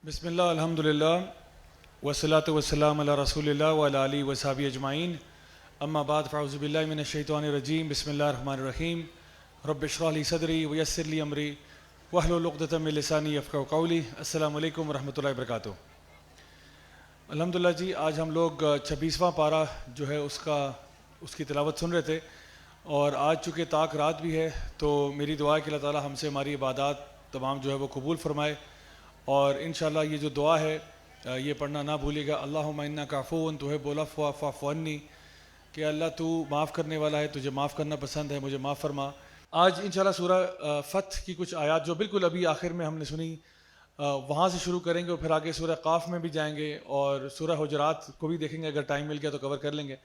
بسم اللہ الحمد للہ والصلاۃ والسلام علی رسول اللہ وعلی آلہ وصحبہ اجمعین اما بعد فاعوذ باللہ من الشیطان الرجیم بسم اللہ الرحمن الرحیم رب اشرح لی صدری ویسر لی امری واحلل عقدۃ من لسانی یفقہوا قولی. السلام علیکم ورحمۃ اللہ وبرکاتہ. الحمدللہ جی، آج ہم لوگ 26واں پارہ جو ہے اس کی تلاوت سن رہے تھے، اور آج چونکہ طاق رات بھی ہے تو میری دعا ہے کہ اللہ تعالی ہم سے ہماری عبادات تمام جو ہے وہ قبول فرمائے. اور انشاءاللہ یہ جو دعا ہے یہ پڑھنا نہ بھولیے گا. اللہم انک عفو تحب العفو فاعف عنی، کہ اللہ تو معاف کرنے والا ہے، تجھے معاف کرنا پسند ہے، مجھے معاف فرما. آج انشاءاللہ سورہ فتح کی کچھ آیات جو بالکل ابھی آخر میں ہم نے سنی وہاں سے شروع کریں گے، اور پھر آگے سورہ قاف میں بھی جائیں گے اور سورہ حجرات کو بھی دیکھیں گے، اگر ٹائم مل گیا تو کور کر لیں گے.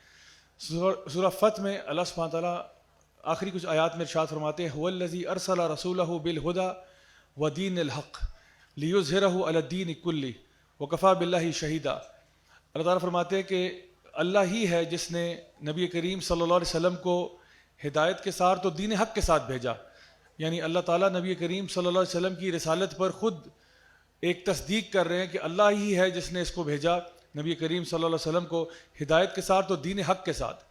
سورہ فتح میں اللہ سبحانہ تعالیٰ آخری کچھ آیات میں ارشاد فرماتے ہیں، هو الذی ارسل رسولہ بالہدی ودین الحق لیظہرہ علی الدین کلہ وکفی باللہ شہیدا. اللہ تعالیٰ فرماتے ہیں کہ اللہ ہی ہے جس نے نبی کریم صلی اللہ علیہ وسلم کو ہدایت کے ساتھ تو دین حق کے ساتھ بھیجا. یعنی اللہ تعالیٰ نبی کریم صلی اللہ علیہ وسلم کی رسالت پر خود ایک تصدیق کر رہے ہیں کہ اللہ ہی ہے جس نے اس کو بھیجا، نبی کریم صلی اللہ علیہ وسلم کو ہدایت کے ساتھ تو دین حق کے ساتھ.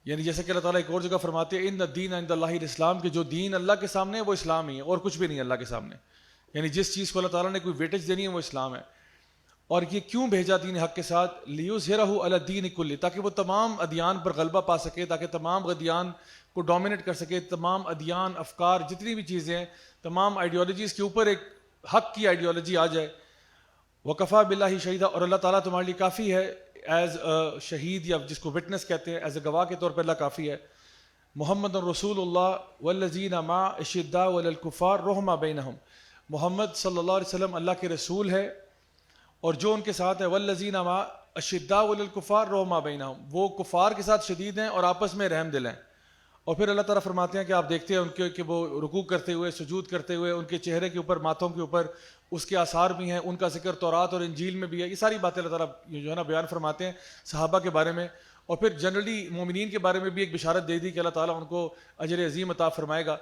یعنی جیسے کہ اللہ تعالیٰ ایک اور جگہ فرماتے ہیں ان الدین عند اللہ الاسلام، کہ جو دین اللہ کے سامنے ہے وہ اسلام ہی ہے اور کچھ بھی نہیں اللہ کے سامنے. یعنی جس چیز کو اللہ تعالیٰ نے کوئی ویٹیج دینی ہے وہ اسلام ہے. اور یہ کیوں بھیجا دین حق کے ساتھ؟ لیظہرہ علی الدین کلہ، تاکہ وہ تمام ادیان پر غلبہ پا سکے، تاکہ تمام ادیان کو ڈومینیٹ کر سکے، تمام ادیان، افکار، جتنی بھی چیزیں ہیں، تمام آئیڈیالوجیز کے اوپر ایک حق کی آئیڈیالوجی آ جائے. وکفی باللہ شہیدا، اور اللہ تعالیٰ تمہارے لیے کافی ہے ایز اے شہید، یا جس کو وٹنس کہتے ہیں، ایز اے گواہ کے طور پر اللہ کافی ہے. محمد رسول اللہ والذین معہ اشداء علی الکفار رحماء بینہم، محمد صلی اللہ علیہ وسلم اللہ کے رسول ہے اور جو ان کے ساتھ ہے والذین معہ اشداء علی الکفار رحماء بینہم، وہ کفار کے ساتھ شدید ہیں اور آپس میں رحم دل ہیں. اور پھر اللہ تعالیٰ فرماتے ہیں کہ آپ دیکھتے ہیں ان کے کہ وہ رکوع کرتے ہوئے، سجود کرتے ہوئے، ان کے چہرے کے اوپر، ماتھوں کے اوپر اس کے آثار بھی ہیں، ان کا ذکر تورات اور انجیل میں بھی ہے. یہ ساری باتیں اللہ تعالیٰ جو ہے نا بیان فرماتے ہیں صحابہ کے بارے میں. اور پھر جنرلی مومنین کے بارے میں بھی ایک بشارت دے دی کہ اللہ تعالیٰ ان کو اجر عظیم عطا فرمائے گا.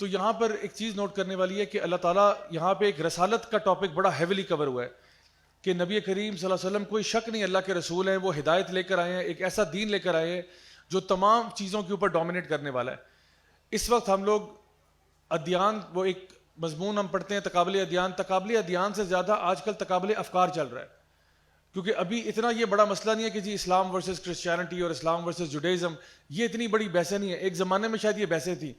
تو یہاں پر ایک چیز نوٹ کرنے والی ہے کہ اللہ تعالیٰ یہاں پہ ایک رسالت کا ٹاپک بڑا ہیویلی کور ہوا ہے، کہ نبی کریم صلی اللہ علیہ وسلم کوئی شک نہیں اللہ کے رسول ہیں، وہ ہدایت لے کر آئے ہیں، ایک ایسا دین لے کر آئے ہیں جو تمام چیزوں کے اوپر ڈومینیٹ کرنے والا ہے. اس وقت ہم لوگ ادیان، وہ ایک مضمون ہم پڑھتے ہیں تقابل ادیان، تقابل ادیان سے زیادہ آج کل تقابل افکار چل رہا ہے. کیونکہ ابھی اتنا یہ بڑا مسئلہ نہیں ہے کہ جی اسلام ورسز کرسچینٹی اور اسلام ورسز جوڈیزم، یہ اتنی بڑی بحثیں نہیں ہے. ایک زمانے میں شاید یہ بحثیں تھیں.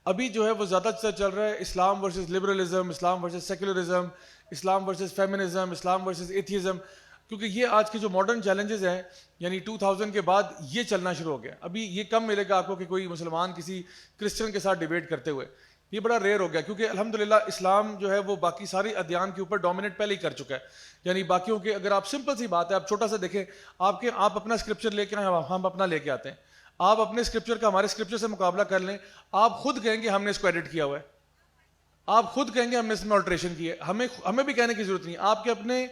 ابھی جو ہے وہ زیادہ چل رہا ہے اسلام ورسز لبرلزم، اسلام ورسز سیکولرزم، اسلام ورسز فیمنزم، اسلام ورسز ایتھیزم. کیونکہ یہ آج کے جو ماڈرن چیلنجز ہیں، یعنی 2000 کے بعد یہ چلنا شروع ہو گیا. ابھی یہ کم ملے گا آپ کو کہ کوئی مسلمان کسی کرسچن کے ساتھ ڈیبیٹ کرتے ہوئے، یہ بڑا ریئر ہو گیا. کیونکہ الحمدللہ اسلام جو ہے وہ باقی ساری ادیان کے اوپر ڈومینیٹ پہلے ہی کر چکا ہے. یعنی باقیوں کے، اگر آپ سمپل سی بات ہے، آپ چھوٹا سا دیکھیں، آپ اپنا اسکرپچر لے کے آئیں، ہم اپنا لے کے آتے ہیں. آپ اپنے اسکرپچر کا ہمارے اسکرپچر سے مقابلہ کر لیں، آپ خود کہیں گے ہم نے اس کو ایڈٹ کیا ہوا ہے، آپ خود کہیں گے ہم نے اس میں آلٹریشن کی ہے. ہمیں بھی کہنے کی ضرورت نہیں. آپ کے اپنے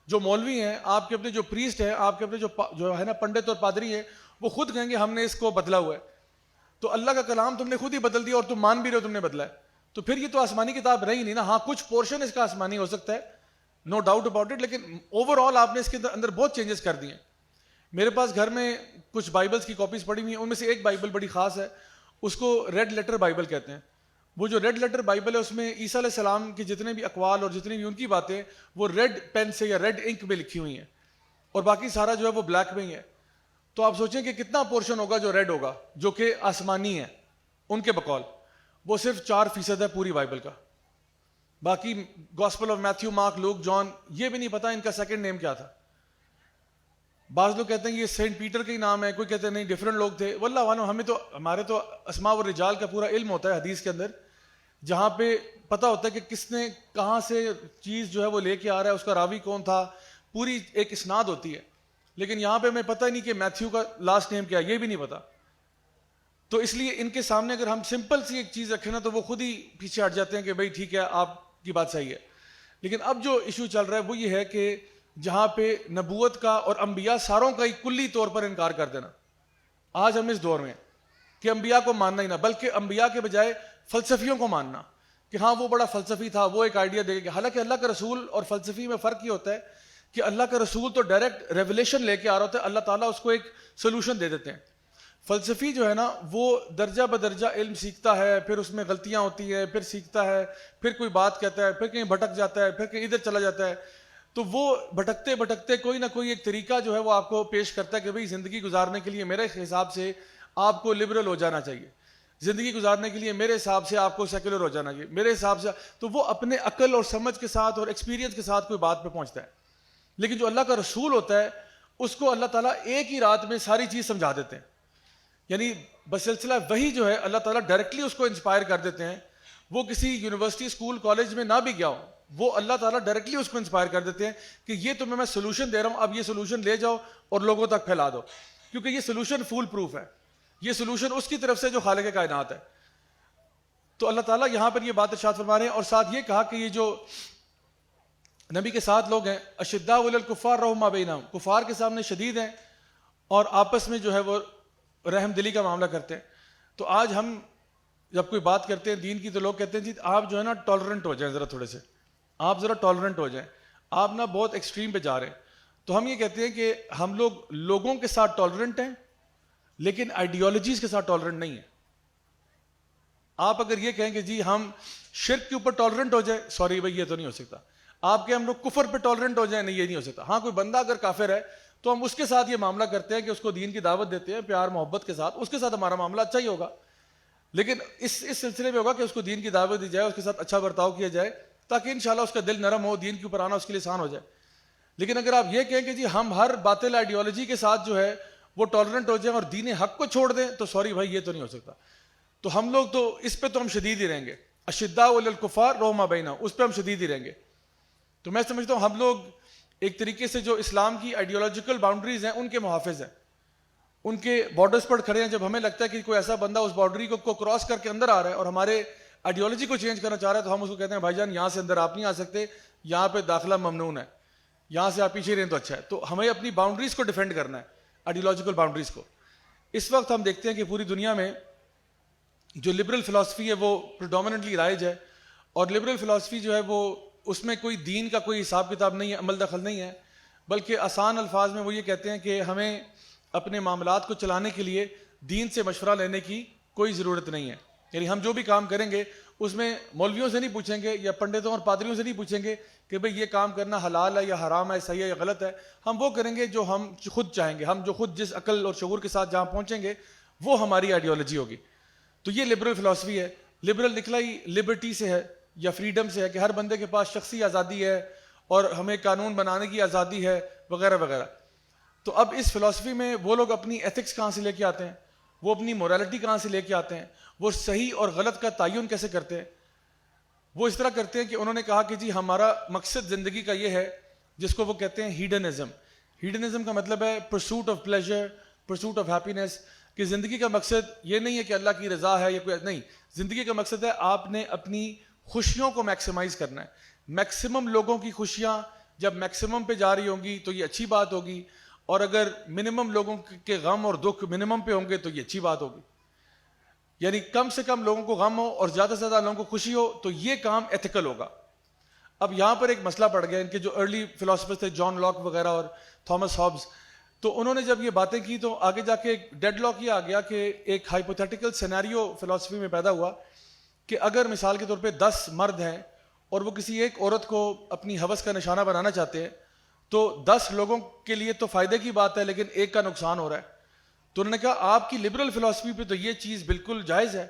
جو مولوی ہیں، آپ کے اپنے جو پریسٹ ہیں، آپ کے اپنے جو ہے نا پنڈت اور پادری ہیں، وہ خود کہیں گے ہم نے اس کو بدلا ہوا ہے. تو اللہ کا کلام تم نے خود ہی بدل دیا اور تم مان بھی رہے ہو تم نے بدلا ہے. تو پھر یہ تو آسمانی کتاب رہی نہیں نا. ہاں کچھ پورشن اس کا آسمانی ہو سکتا ہے، نو ڈاؤٹ اباؤٹ اٹ، لیکن اوور آل آپ نے اس کے اندر بہت چینجز کر دیے ہیں. میرے پاس گھر میں کچھ بائبلز کی کاپیز پڑی ہوئی ہیں، ان میں سے ایک بائبل بڑی خاص ہے، اس کو ریڈ لیٹر بائبل کہتے ہیں. وہ جو ریڈ لیٹر بائبل ہے اس میں عیسیٰ علیہ السلام کے جتنے بھی اقوال اور جتنی بھی ان کی باتیں وہ ریڈ پین سے یا ریڈ انک میں لکھی ہوئی ہیں، اور باقی سارا جو ہے وہ بلیک میں ہی ہے. تو آپ سوچیں کہ کتنا پورشن ہوگا جو ریڈ ہوگا، جو کہ آسمانی ہے ان کے بقول. وہ صرف 4% ہے پوری بائبل کا. باقی گاسپل آف میتھیو، مارک، لوک، جان، یہ بھی نہیں پتا ان کا سیکنڈ نیم کیا تھا. بعض لوگ کہتے ہیں یہ سینٹ پیٹر کا ہی نام ہے، کوئی کہتے ہیں نہیں ڈیفرنٹ لوگ تھے. واللہ عالم. ہمارے تو اسماء و رجال کا پورا علم ہوتا ہے حدیث کے اندر، جہاں پہ پتہ ہوتا ہے کہ کس نے کہاں سے چیز جو ہے وہ لے کے آ رہا ہے، اس کا راوی کون تھا، پوری ایک اسناد ہوتی ہے. لیکن یہاں پہ ہمیں پتہ ہی نہیں کہ میتھیو کا لاسٹ نیم کیا، یہ بھی نہیں پتا. تو اس لیے ان کے سامنے اگر ہم سمپل سی ایک چیز رکھیں نا تو وہ خود ہی پیچھے ہٹ جاتے ہیں کہ بھائی ٹھیک ہے آپ کی بات صحیح ہے. لیکن اب جو ایشو چل رہا ہے وہ یہ ہے کہ جہاں پہ نبوت کا اور انبیاء ساروں کا ہی کلی طور پر انکار کر دینا. آج ہم اس دور میں کہ انبیاء کو ماننا ہی نہ، بلکہ انبیاء کے بجائے فلسفیوں کو ماننا، کہ ہاں وہ بڑا فلسفی تھا, وہ ایک آئیڈیا دے گا. حالانکہ اللہ کا رسول اور فلسفی میں فرق یہ ہوتا ہے کہ اللہ کا رسول تو ڈائریکٹ ریولیشن لے کے آ رہا ہوتا ہے, اللہ تعالیٰ اس کو ایک سولوشن دے دیتے ہیں. فلسفی جو ہے نا وہ درجہ بدرجہ علم سیکھتا ہے, پھر اس میں غلطیاں ہوتی ہیں, پھر سیکھتا ہے, پھر کوئی بات کہتا ہے, پھر کہیں بھٹک جاتا ہے, پھر کہیں ادھر چلا جاتا ہے. تو وہ بھٹکتے بھٹکتے کوئی نہ کوئی ایک طریقہ جو ہے وہ آپ کو پیش کرتا ہے کہ بھئی زندگی گزارنے کے لیے میرے حساب سے آپ کو لبرل ہو جانا چاہیے, زندگی گزارنے کے لیے میرے حساب سے آپ کو سیکولر ہو جانا چاہیے, میرے حساب سے. تو وہ اپنے عقل اور سمجھ کے ساتھ اور ایکسپیرینس کے ساتھ کوئی بات پہ پہنچتا ہے. لیکن جو اللہ کا رسول ہوتا ہے اس کو اللہ تعالیٰ ایک ہی رات میں ساری چیز سمجھا دیتے ہیں. یعنی بسلسلہ وہی جو ہے اللہ تعالیٰ ڈائریکٹلی اس کو انسپائر کر دیتے ہیں. وہ کسی یونیورسٹی اسکول کالج میں نہ بھی گیا ہو, وہ اللہ تعالیٰ ڈائریکٹلی اس کو انسپائر کر دیتے ہیں کہ یہ تمہیں میں سولوشن دے رہا ہوں, اب یہ سولوشن لے جاؤ اور لوگوں تک پھیلا دو, کیونکہ یہ سولوشن فول پروف ہے, یہ سولوشن اس کی طرف سے جو خالق کائنات ہے. تو اللہ تعالیٰ یہاں پر یہ بات ارشاد فرما رہے ہیں, اور ساتھ یہ کہا کہ یہ جو نبی کے ساتھ لوگ ہیں اشداء علی الکفار رحماء بینہم, کفار کے سامنے شدید ہیں اور آپس میں جو ہے وہ رحم دلی کا معاملہ کرتے ہیں. تو آج ہم جب کوئی بات کرتے ہیں دین کی تو لوگ کہتے ہیں جی آپ جو ہے نا ٹالرنٹ ہو جائیں, ذرا تھوڑے سے آپ ذرا ٹالرنٹ ہو جائیں, آپ نا بہت ایکسٹریم پہ جا رہے ہیں. تو ہم یہ کہتے ہیں کہ ہم لوگ لوگوں کے ساتھ ٹالرنٹ ہیں لیکن آئیڈیالوجیز کے ساتھ ٹالرنٹ نہیں ہیں. آپ اگر یہ کہیں کہ جی ہم شرک کے اوپر ٹالرنٹ ہو جائیں, سوری بھائی یہ تو نہیں ہو سکتا. آپ کے ہم لوگ کفر پہ ٹالرنٹ ہو جائیں, نہیں یہ نہیں ہو سکتا. ہاں کوئی بندہ اگر کافر ہے تو ہم اس کے ساتھ یہ معاملہ کرتے ہیں کہ اس کو دین کی دعوت دیتے ہیں پیار محبت کے ساتھ, اس کے ساتھ ہمارا معاملہ اچھا ہی ہوگا. لیکن اس سلسلے میں ہوگا کہ اس کو دین کی دعوت دی جائے, اس کے ساتھ اچھا برتاؤ کیا جائے تاکہ انشاءاللہ اس کا دل نرم ہو, دین کے اوپر آنا اس کے لیے آسان ہو جائے. لیکن اگر آپ یہ کہیں کہ جی ہم ہر باطل آئیڈیالوجی کے ساتھ جو ہے وہ ٹالرنٹ ہو جائیں اور دین حق کو چھوڑ دیں, تو سوری بھائی یہ تو نہیں ہو سکتا. تو ہم لوگ تو اس پہ تو ہم شدید ہی رہیں گے, اشداء علی الکفار رحماء بینہم, اس پہ ہم شدید ہی رہیں گے. تو میں سمجھتا ہوں ہم لوگ ایک طریقے سے جو اسلام کی آئیڈیالوجیکل باؤنڈریز ہیں ان کے محافظ ہیں, ان کے بارڈرز پر کھڑے ہیں. جب ہمیں لگتا ہے کہ کوئی ایسا بندہ اس باؤنڈری کو کراس کر کے اندر آ رہا ہے اور ہمارے آئیڈیالوجی کو چینج کرنا چاہ رہا ہے, تو ہم اس کو کہتے ہیں بھائی جان یہاں سے اندر آپ نہیں آ سکتے, یہاں پہ داخلہ ممنون ہے, یہاں سے آپ پیچھے رہیں تو اچھا ہے. تو ہمیں اپنی باؤنڈریز کو ڈیفینڈ کرنا ہے, آئیڈیالوجیکل باؤنڈریز کو. اس وقت ہم دیکھتے ہیں کہ پوری دنیا میں جو لبرل فلاسفی ہے وہ پریڈومیننٹلی رائج ہے, اور لبرل فلاسفی جو ہے وہ اس میں کوئی دین کا کوئی حساب کتاب نہیں ہے, عمل دخل نہیں ہے, بلکہ آسان الفاظ میں وہ یہ کہتے ہیں کہ ہمیں اپنے معاملات کو چلانے کے لیے دین سے مشورہ لینے کی کوئی ضرورت نہیں ہے. یعنی ہم جو بھی کام کریں گے اس میں مولویوں سے نہیں پوچھیں گے یا پنڈتوں اور پادریوں سے نہیں پوچھیں گے کہ بھئی یہ کام کرنا حلال ہے یا حرام ہے, صحیح ہے یا غلط ہے. ہم وہ کریں گے جو ہم خود چاہیں گے, ہم جو خود جس عقل اور شعور کے ساتھ جہاں پہنچیں گے وہ ہماری آئیڈیالوجی ہوگی. تو یہ لبرل فلاسفی ہے. لبرل نکلا ہی لبرٹی سے ہے یا فریڈم سے ہے کہ ہر بندے کے پاس شخصی آزادی ہے اور ہمیں قانون بنانے کی آزادی ہے وغیرہ وغیرہ. تو اب اس فلاسفی میں وہ لوگ اپنی ایتھکس کہاں سے لے کے آتے ہیں, وہ اپنی مورالٹی کہاں سے لے کے آتے ہیں, وہ صحیح اور غلط کا تعین کیسے کرتے ہیں. وہ اس طرح کرتے ہیں کہ انہوں نے کہا کہ جی ہمارا مقصد زندگی کا یہ ہے جس کو وہ کہتے ہیں ہیڈنزم. ہیڈنزم کا مطلب ہے pursuit of pleasure, pursuit of happiness, کہ زندگی کا مقصد یہ نہیں ہے کہ اللہ کی رضا ہے یا کوئی نہیں. زندگی کا مقصد ہے آپ نے اپنی خوشیوں کو میکسیمائز کرنا ہے. میکسیمم لوگوں کی خوشیاں جب میکسیمم پہ جا رہی ہوں گی تو یہ اچھی بات ہوگی, اور اگر منیمم لوگوں کے غم اور دکھ منیمم پہ ہوں گے تو یہ اچھی بات ہوگی. یعنی کم سے کم لوگوں کو غم ہو اور زیادہ سے زیادہ لوگوں کو خوشی ہو, تو یہ کام ایتھیکل ہوگا. اب یہاں پر ایک مسئلہ پڑ گیا, ان کے جو ارلی فلاسفرز تھے جان لاک وغیرہ اور تھامس ہابز, تو انہوں نے جب یہ باتیں کی تو آگے جا کے ایک ڈیڈ لاک یہ آ گیا کہ ایک ہائپوتھیٹیکل سینیریو فلاسفی میں پیدا ہوا کہ اگر مثال کے طور پہ 10 مرد ہیں اور وہ کسی ایک عورت کو اپنی ہوس کا نشانہ بنانا چاہتے ہیں, تو 10 لوگوں کے لیے تو فائدے کی بات ہے لیکن ایک کا نقصان ہو رہا ہے. تو انہوں نے کہا آپ کی لبرل فلاسفی پہ تو یہ چیز بالکل جائز ہے,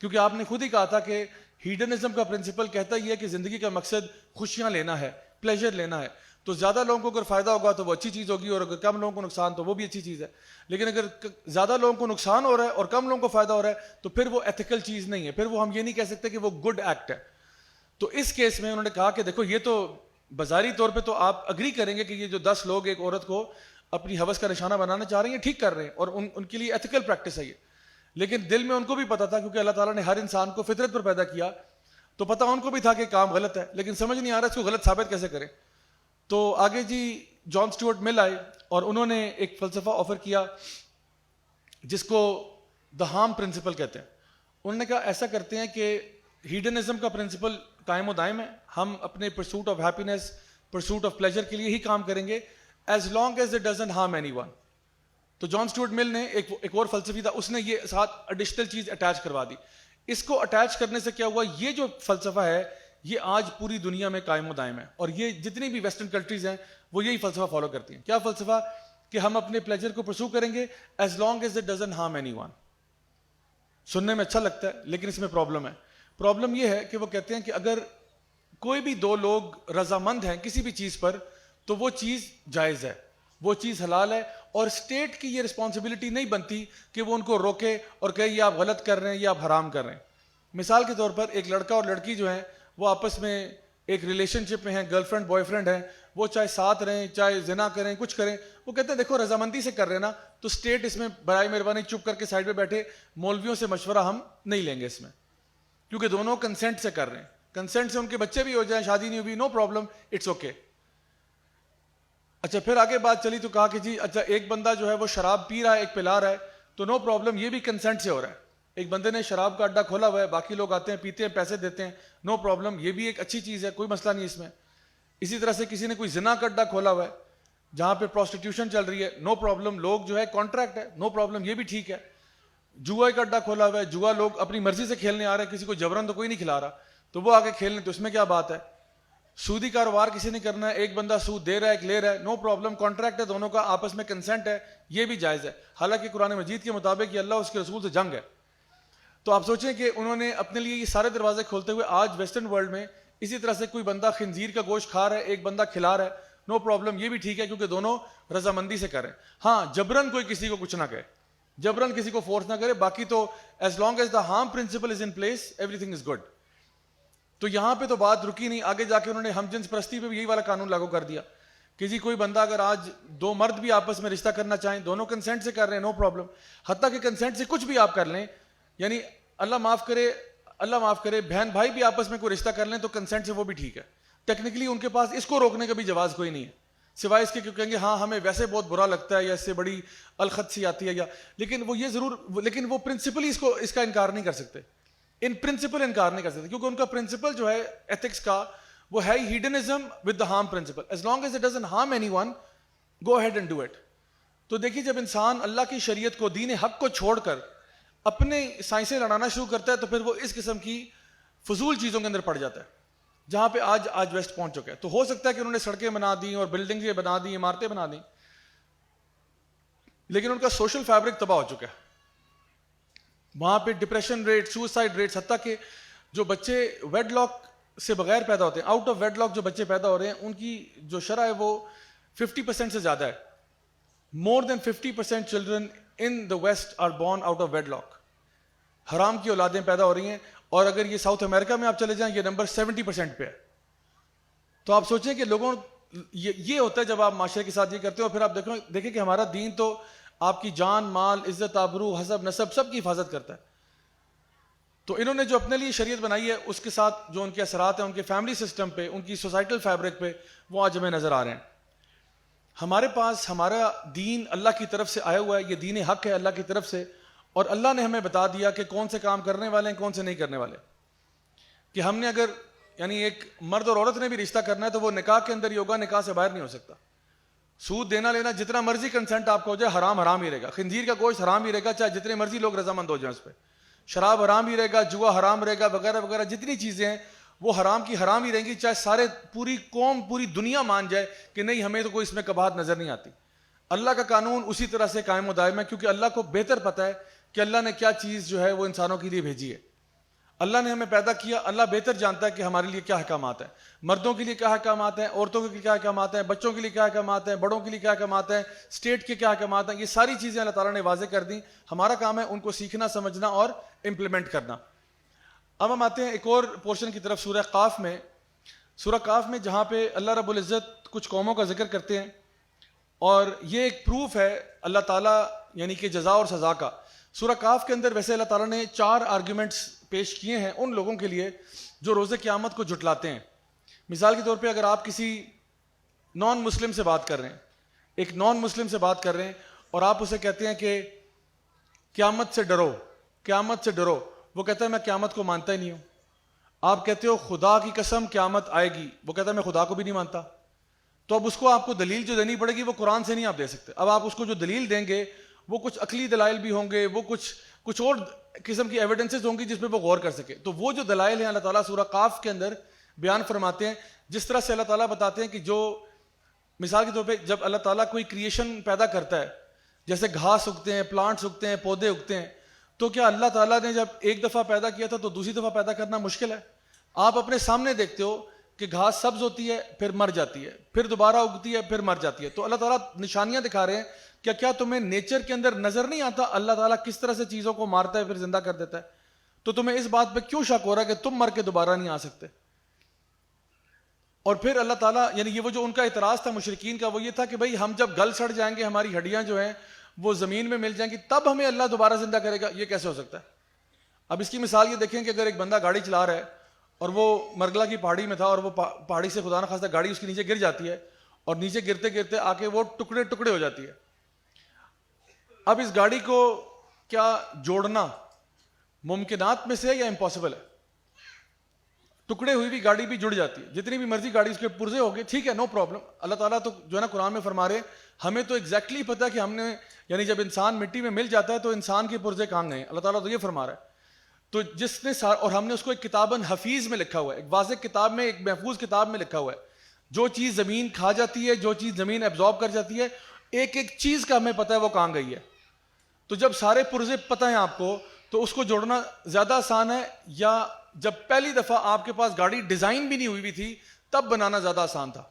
کیونکہ آپ نے خود ہی کہا تھا کہ ہیڈنزم کا پرنسپل کہتا ہی ہے کہ زندگی کا مقصد خوشیاں لینا ہے, پلیزر لینا ہے. تو زیادہ لوگوں کو اگر فائدہ ہوگا تو وہ اچھی چیز ہوگی, اور اگر کم لوگوں کو نقصان تو وہ بھی اچھی چیز ہے. لیکن اگر زیادہ لوگوں کو نقصان ہو رہا ہے اور کم لوگوں کو فائدہ ہو رہا ہے تو پھر وہ ایتھیکل چیز نہیں ہے, پھر وہ ہم یہ نہیں کہہ سکتے کہ وہ گڈ ایکٹ ہے. تو اس کیس میں انہوں نے کہا کہ دیکھو یہ تو بظاہری طور پہ تو آپ اگری کریں گے کہ یہ جو 10 لوگ ایک عورت کو اپنی ہوس کا نشانہ بنانا چاہ رہے ہیں ٹھیک کر رہے ہیں اور ان کے لیے ایتھیکل پریکٹس ہے یہ. لیکن دل میں ان کو بھی پتا تھا, کیونکہ اللہ تعالیٰ نے ہر انسان کو فطرت پر پیدا کیا, تو پتا ان کو بھی تھا کہ کام غلط ہے, لیکن سمجھ نہیں آ رہا اس کو غلط ثابت کیسے کریں. تو آگے جی جان سٹیورٹ مل آئے اور انہوں نے ایک فلسفہ آفر کیا جس کو دا ہارم پرنسپل کہتے ہیں. انہوں نے کہا ایسا کرتے ہیں کہ ہیڈنزم کا پرنسپل قائم و دائم ہے. ہم اپنے pursuit of happiness, pursuit of pleasure کے لیے ہی کام کریں گے as long as it doesn't harm anyone. تو جان اسٹوارٹ مل نے ایک اور فلسفی تھا، اس نے یہ ساتھ ایڈیشنل چیز اٹیچ کروا دی. اس کو اٹیچ کرنے سے کیا ہوا، یہ جو فلسفہ ہے یہ آج پوری دنیا میں قائم و دائم ہے، اور یہ جتنی بھی ویسٹرن کنٹریز ہیں وہ یہی فلسفہ فالو کرتی ہیں. کیا فلسفہ؟ کہ ہم اپنے پلیجر کو پرسو کریں گے as long as it doesn't harm any one. سننے میں اچھا لگتا ہے لیکن اس میں پرابلم ہے. پرابلم یہ ہے کہ وہ کہتے ہیں کہ اگر کوئی بھی دو لوگ رضامند ہیں کسی بھی چیز پر تو وہ چیز جائز ہے، وہ چیز حلال ہے، اور اسٹیٹ کی یہ رسپانسبلٹی نہیں بنتی کہ وہ ان کو روکے اور کہے یہ آپ غلط کر رہے ہیں یا آپ حرام کر رہے ہیں. مثال کے طور پر ایک لڑکا اور لڑکی جو ہیں وہ آپس میں ایک ریلیشن شپ میں ہیں، گرل فرینڈ بوائے فرینڈ ہیں، وہ چاہے ساتھ رہیں چاہے زنا کریں کچھ کریں، وہ کہتے ہیں دیکھو رضامندی سے کر رہے ہیں نا، تو اسٹیٹ اس میں برائے مہربانی چپ کر کے سائڈ پہ بیٹھے، مولویوں سے مشورہ ہم نہیں لیں گے اس میں، کیونکہ دونوں کنسنٹ سے کر رہے ہیں. کنسنٹ سے ان کے بچے بھی ہو جائیں، شادی نہیں ہوئی، نو پرابلم، اٹس اوکے. اچھا پھر آگے بات چلی تو کہا کہ جی اچھا ایک بندہ جو ہے وہ شراب پی رہا ہے ایک پلا رہا ہے، تو نو پرابلم، یہ بھی کنسنٹ سے ہو رہا ہے. ایک بندے نے شراب کا اڈا کھولا ہوا ہے، باقی لوگ آتے ہیں پیتے ہیں پیسے دیتے ہیں، نو پرابلم، یہ بھی ایک اچھی چیز ہے، کوئی مسئلہ نہیں اس میں. اسی طرح سے کسی نے کوئی زنا کا اڈا کھولا ہوا ہے جہاں پہ پروسٹیٹیوشن چل رہی ہے، نو پرابلم، لوگ جو ہے کانٹریکٹ ہے، نو پرابلم، یہ بھی ٹھیک ہے. جوا کا اڈا کھولا ہوا ہے، جوا لوگ اپنی مرضی سے کھیلنے آ رہے ہیں، کسی کو جبرن تو کوئی نہیں کھلا رہا، تو وہ آگے کھیلنے، تو اس میں کیا بات ہے. سودی کاروبار کسی نے کرنا ہے، ایک بندہ سود دے رہا ہے ایک لے رہا ہے، نو پرابلم، کانٹریکٹ ہے دونوں کا، آپس میں کنسنٹ ہے، یہ بھی جائز ہے. حالانکہ قرآن مجید کے مطابق یہ اللہ اس کے رسول سے جنگ ہے. تو آپ سوچیں کہ انہوں نے اپنے لیے یہ سارے دروازے کھولتے ہوئے آج ویسٹرن ورلڈ میں اسی طرح سے کوئی بندہ خنزیر کا گوشت کھا رہا ہے ایک بندہ کھلا رہا ہے، نو پرابلم، یہ بھی ٹھیک ہے کیونکہ دونوں رضامندی سے کریں. ہاں جبرن کوئی کسی کو کچھ نہ کہے، جبرن کسی کو فورس نہ کرے، باقی تو as long as the harm principal is in place every thing is good. تو یہاں پہ تو بات رکی نہیں، آگے جا کے انہوں نے ہم جنس پرستی پہ بھی یہی والا قانون لاگو کر دیا کہ جی کوئی بندہ اگر آج دو مرد بھی آپس میں رشتہ کرنا چاہیں، دونوں کنسنٹ سے کر رہے ہیں، نو پرابلم. حتیٰ کہ کنسنٹ سے کچھ بھی آپ کر لیں، یعنی اللہ معاف کرے بہن بھائی بھی آپس میں کوئی رشتہ کر لیں تو کنسنٹ سے وہ بھی ٹھیک ہے. ٹیکنیکلی ان کے پاس اس کو روکنے کا بھی جواز کوئی نہیں ہے، سوائے اس کے کہ کہیں گے ہاں ہمیں ویسے بہت برا لگتا ہے یا اس سے بڑی الخط سی آتی ہے، یا لیکن وہ یہ ضرور، لیکن وہ پرنسپلی اس کا انکار نہیں کر سکتے، ان پرنسپل انکار نہیں کر سکتے، کیونکہ ان کا پرنسپل جو ہے ایتھکس کا وہ ہے hedonism with the harm principle. As long as it doesn't harm anyone, go ahead and do it. تو دیکھیے جب انسان اللہ کی شریعت کو، دین حق کو چھوڑ کر اپنے سائنسیں لڑانا شروع کرتا ہے تو پھر وہ اس قسم کی فضول چیزوں کے اندر پڑ جاتا ہے جہاں پہ آج ویسٹ پہنچ چکا ہے. تو ہو سکتا ہے کہ انہوں نے سڑکیں بنا دی اور بلڈنگیں بنا دی، عمارتیں بنا دی، لیکن ان کا سوشل فیبرک تباہ ہو چکا ہے. وہاں پہ ڈپریشن ریٹ، سوسائڈ ریٹس، حتیٰ کہ جو بچے ویڈ لاک سے بغیر پیدا ہوتے ہیں، آؤٹ آف ویڈ لاک جو بچے پیدا ہو رہے ہیں، ان کی جو شرح ہے وہ 50% سے زیادہ ہے. More than 50% children in the West are born out of wedlock. حرام کی اولادیں پیدا ہو رہی ہیں، اور اگر یہ ساؤتھ امریکہ میں آپ چلے جائیں یہ نمبر 70% پہ ہے. تو آپ سوچیں کہ لوگوں یہ ہوتا ہے جب آپ معاشرے کے ساتھ یہ کرتے ہو، پھر آپ دیکھیں کہ ہمارا دین تو آپ کی جان، مال، عزت، آبرو، حسب، نسب سب کی حفاظت کرتا ہے. تو انہوں نے جو اپنے لیے شریعت بنائی ہے اس کے ساتھ جو ان کے اثرات ہیں ان کے فیملی سسٹم پہ، ان کی سوسائٹل فیبرک پہ، وہ آج ہمیں نظر آ رہے ہیں. ہمارے پاس ہمارا دین اللہ کی طرف سے آیا ہوا ہے، یہ دین حق ہے اللہ کی طرف سے، اور اللہ نے ہمیں بتا دیا کہ کون سے کام کرنے والے ہیں کون سے نہیں کرنے والے. کہ ہم نے اگر یعنی ایک مرد اور عورت نے بھی رشتہ کرنا ہے تو وہ نکاح کے اندر ہی ہوگا، نکاح سے باہر نہیں ہو سکتا. سود دینا لینا جتنا مرضی کنسنٹ آپ کو ہو جائے، حرام حرام ہی رہے گا. خنزیر کا گوشت حرام ہی رہے گا چاہے جتنے مرضی لوگ رضامند ہو جائیں اس پہ. شراب حرام ہی رہے گا، جوا حرام رہے گا، وغیرہ وغیرہ جتنی چیزیں ہیں وہ حرام کی حرام ہی رہیں گی، چاہے پوری قوم، پوری دنیا مان جائے کہ نہیں ہمیں تو کوئی اس میں قباحت نظر نہیں آتی. اللہ کا قانون اسی طرح سے قائم و دائم ہے، کیونکہ اللہ کو بہتر پتہ ہے کہ اللہ نے کیا چیز جو ہے وہ انسانوں کے لیے بھیجی ہے. اللہ نے ہمیں پیدا کیا، اللہ بہتر جانتا ہے کہ ہمارے لیے کیا احکامات ہیں، مردوں کے لیے کیا احکامات ہیں، عورتوں کے لیے کیا احکامات ہیں، بچوں کے لیے کیا احکامات ہیں، بڑوں کے لیے کیا احکامات ہیں، اسٹیٹ کے کیا احکامات ہیں. یہ ساری چیزیں اللہ تعالیٰ نے واضح کر دیں. ہمارا کام ہے ان کو سیکھنا، سمجھنا اور امپلیمنٹ کرنا. اب ہم آتے ہیں ایک اور پورشن کی طرف، سورہ قاف میں. سورہ قاف میں جہاں پہ اللہ رب العزت کچھ قوموں کا ذکر کرتے ہیں، اور یہ ایک پروف ہے اللہ تعالیٰ یعنی کہ جزا اور سزا کا. سورہ قاف کے اندر ویسے اللہ تعالیٰ نے 4 آرگیومنٹس پیش کیے ہیں ان لوگوں کے لیے جو روز قیامت کو جھٹلاتے ہیں. مثال کے طور پہ اگر آپ کسی نان مسلم سے بات کر رہے ہیں، ایک نان مسلم سے بات کر رہے ہیں، اور آپ اسے کہتے ہیں کہ قیامت سے ڈرو، قیامت سے ڈرو، وہ کہتا ہے میں قیامت کو مانتا ہی نہیں ہوں. آپ کہتے ہو خدا کی قسم قیامت آئے گی, وہ کہتا ہے میں خدا کو بھی نہیں مانتا, تو اب اس کو آپ کو دلیل جو دینی پڑے گی وہ قرآن سے نہیں آپ دے سکتے. اب آپ اس کو جو دلیل دیں گے وہ کچھ عقلی دلائل بھی ہوں گے, وہ کچھ اور قسم کی ایویڈنسز ہوں گی جس پہ وہ غور کر سکے. تو وہ جو دلائل ہیں اللہ تعالیٰ سورہ قاف کے اندر بیان فرماتے ہیں, جس طرح سے اللہ تعالیٰ بتاتے ہیں کہ جو مثال کے طور پہ جب اللہ تعالیٰ کوئی کریشن پیدا کرتا ہے, جیسے گھاس اگتے ہیں, پلانٹس اگتے ہیں, پودے اگتے ہیں, تو کیا اللہ تعالیٰ نے جب ایک دفعہ پیدا کیا تھا تو دوسری دفعہ پیدا کرنا مشکل ہے؟ آپ اپنے سامنے دیکھتے ہو کہ گھاس سبز ہوتی ہے, پھر مر جاتی ہے, پھر دوبارہ اگتی ہے, پھر مر جاتی ہے. تو اللہ تعالیٰ نشانیاں دکھا رہے ہیں. کیا تمہیں نیچر کے اندر نظر نہیں آتا اللہ تعالیٰ کس طرح سے چیزوں کو مارتا ہے پھر زندہ کر دیتا ہے؟ تو تمہیں اس بات پہ کیوں شک ہو رہا ہے کہ تم مر کے دوبارہ نہیں آ سکتے؟ اور پھر اللہ تعالیٰ یعنی یہ وہ جو ان کا اعتراض تھا مشرکین کا, وہ یہ تھا کہ بھائی ہم جب گل سڑ جائیں گے, ہماری ہڈیاں جو ہیں وہ زمین میں مل جائیں گی, تب ہمیں اللہ دوبارہ زندہ کرے گا, یہ کیسے ہو سکتا ہے؟ اب اس کی مثال یہ دیکھیں کہ اگر ایک بندہ گاڑی چلا رہا ہے اور وہ مرگلا کی پہاڑی میں تھا اور وہ پہاڑی سے خدا نخواستہ گاڑی اس کے نیچے گر جاتی ہے اور نیچے گرتے گرتے آ کے وہ ٹکڑے ٹکڑے ہو جاتی ہے. اب اس گاڑی کو کیا جوڑنا ممکنات میں سے ہے یا امپاسبل ہے؟ ٹکڑے ہوئی بھی گاڑی بھی جڑ جاتی ہے, جتنی بھی مرضی گاڑی اس کے پرزے ہو گئے, ٹھیک ہے, نو پرابلم. اللہ تعالیٰ تو جو ہے نا قرآن میں فرما رہے ہمیں تو ایگزیکٹلی پتا کہ ہم نے یعنی جب انسان مٹی میں مل جاتا ہے تو انسان کے پرزے کہاں گئے ہیں, اللہ تعالیٰ تو یہ فرما رہا ہے. تو جس نے اور ہم نے اس کو ایک کتاباً حفیظ میں لکھا ہوا ہے, ایک واضح کتاب میں, ایک محفوظ کتاب میں لکھا ہوا ہے. جو چیز زمین کھا جاتی ہے, جو چیز زمین ایبزارب کر جاتی ہے, ایک ایک چیز کا ہمیں پتا ہے وہ کہاں گئی ہے. تو جب سارے پرزے پتہ ہیں آپ کو, تو اس کو جوڑنا زیادہ آسان ہے یا جب پہلی دفعہ آپ کے پاس گاڑی ڈیزائن بھی نہیں ہوئی بھی تھی تب بنانا زیادہ آسان تھا؟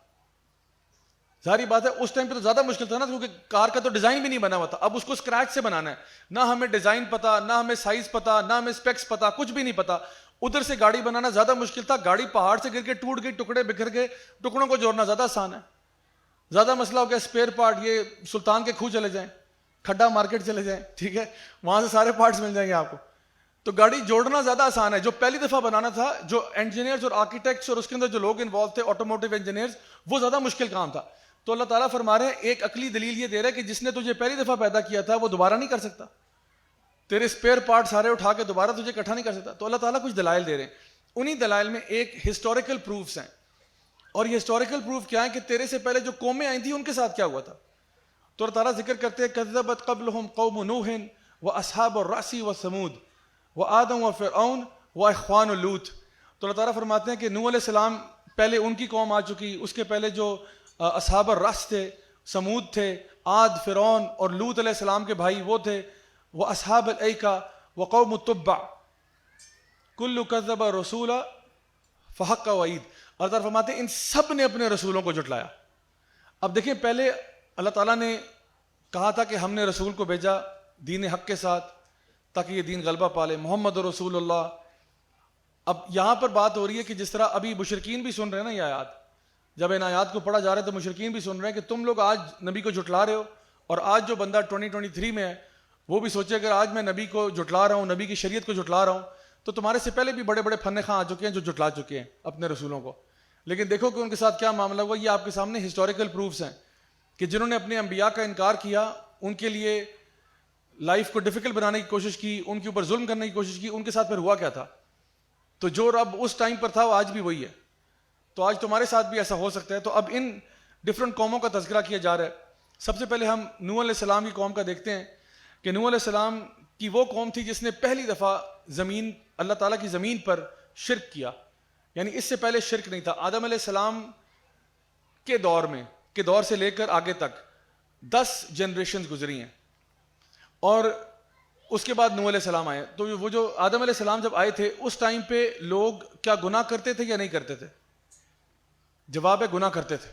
ظاہری بات ہے اس ٹائم پہ تو زیادہ مشکل تھا نا, کیونکہ کار کا تو ڈیزائن بھی نہیں بنا ہوا تھا. اب اس کو اسکریچ سے بنانا ہے, نہ ہمیں ڈیزائن پتا, نہ ہمیں سائز پتا, نہ ہمیں اسپیکس پتا, کچھ بھی نہیں پتا. ادھر سے گاڑی بنانا زیادہ مشکل تھا, گاڑی پہاڑ سے گر کے ٹوٹ گئی, ٹکڑے بکھر گئے, ٹکڑوں کو جوڑنا زیادہ آسان ہے. زیادہ مسئلہ ہو گیا اسپیئر پارٹ, یہ سلطان کے کھو چلے جائیں, کھڈا مارکیٹ چلے جائیں, ٹھیک ہے, وہاں سے سارے پارٹس مل جائیں گے آپ کو. تو گاڑی جوڑنا زیادہ آسان ہے. جو پہلی دفعہ بنانا تھا, جو انجینئرز اور آرکیٹیکٹس اور اس کے اندر جو لوگ انوالو تھے, آٹوموٹیو انجینئرز, وہ زیادہ مشکل کام تھا. تو اللہ تعالیٰ فرما رہے ہیں ایک عقلی دلیل یہ دے رہا ہے کہ جس نے تجھے پہلی دفعہ پیدا کیا تھا وہ دوبارہ نہیں کر سکتا, تیرے اسپیئر پارٹ سارے اٹھا کے دوبارہ تجھے اکٹھا نہیں کر سکتا. تو اللہ تعالیٰ کچھ دلائل دے رہے ہیں, انہی دلائل میں ایک ہسٹوریکل پروفس ہیں. اور یہ ہسٹوریکل پروف کیا ہے کہ تیرے سے پہلے جو قومیں آئی تھیں ان کے ساتھ کیا ہوا تھا. تو اللہ تعالیٰ ذکر کرتے ہیں کذبت قبلہم قوم نوح واصحاب الرأس وثمود وآدم وفرعون واخوان لوط. تو اللہ تعالیٰ فرماتے ہیں کہ نوح علیہ السلام پہلے ان کی قوم آ چکی, اس کے پہلے جو اصحاب الرس تھے, سمود تھے, عاد, فرعون اور لوط علیہ السلام کے بھائی وہ تھے, وہ اصحاب الایکا وقوم التبع کل کذب رسول فحق وعید. اور تعالیٰ فرماتے ہیں ان سب نے اپنے رسولوں کو جھٹلایا. اب دیکھیں پہلے اللہ تعالیٰ نے کہا تھا کہ ہم نے رسول کو بھیجا دین حق کے ساتھ تاکہ یہ دین غلبہ پالے, محمد رسول اللہ. اب یہاں پر بات ہو رہی ہے کہ جس طرح ابھی مشرکین بھی سن رہے ہیں نا یہ آیات, جب ان آیات کو پڑھا جا رہا ہے تو مشرکین بھی سن رہے ہیں کہ تم لوگ آج نبی کو جھٹلا رہے ہو, اور آج جو بندہ 2023 میں ہے وہ بھی سوچے اگر آج میں نبی کو جھٹلا رہا ہوں, نبی کی شریعت کو جھٹلا رہا ہوں, تو تمہارے سے پہلے بھی بڑے بڑے فن خواں آ چکے ہیں جو جھٹلا چکے ہیں اپنے رسولوں کو. لیکن دیکھو کہ ان کے ساتھ کیا معاملہ ہوا. یہ آپ کے سامنے ہسٹوریکل پروفس ہیں کہ جنہوں نے اپنے انبیاء کا انکار کیا, ان کے لیے لائف کو ڈیفیکلٹ بنانے کی کوشش کی, ان کے اوپر ظلم کرنے کی کوشش کی, ان کے ساتھ پھر ہوا کیا تھا. تو جو رب اس ٹائم پر تھا وہ آج بھی وہی ہے. تو آج تمہارے ساتھ بھی ایسا ہو سکتا ہے. تو اب ان ڈفرنٹ قوموں کا تذکرہ کیا جا رہا ہے. سب سے پہلے ہم نوح علیہ السلام کی قوم کا دیکھتے ہیں کہ نوح علیہ السلام کی وہ قوم تھی جس نے پہلی دفعہ اللہ تعالیٰ کی زمین پر شرک کیا. یعنی اس سے پہلے شرک نہیں تھا. آدم علیہ السلام کے دور سے لے کر آگے تک 10 جنریشنز گزری ہیں, اور اس کے بعد نوح علیہ السلام آئے. تو وہ جو آدم علیہ السلام جب آئے تھے اس ٹائم پہ لوگ کیا گناہ کرتے تھے یا نہیں کرتے تھے؟ جواب ہے گناہ کرتے تھے.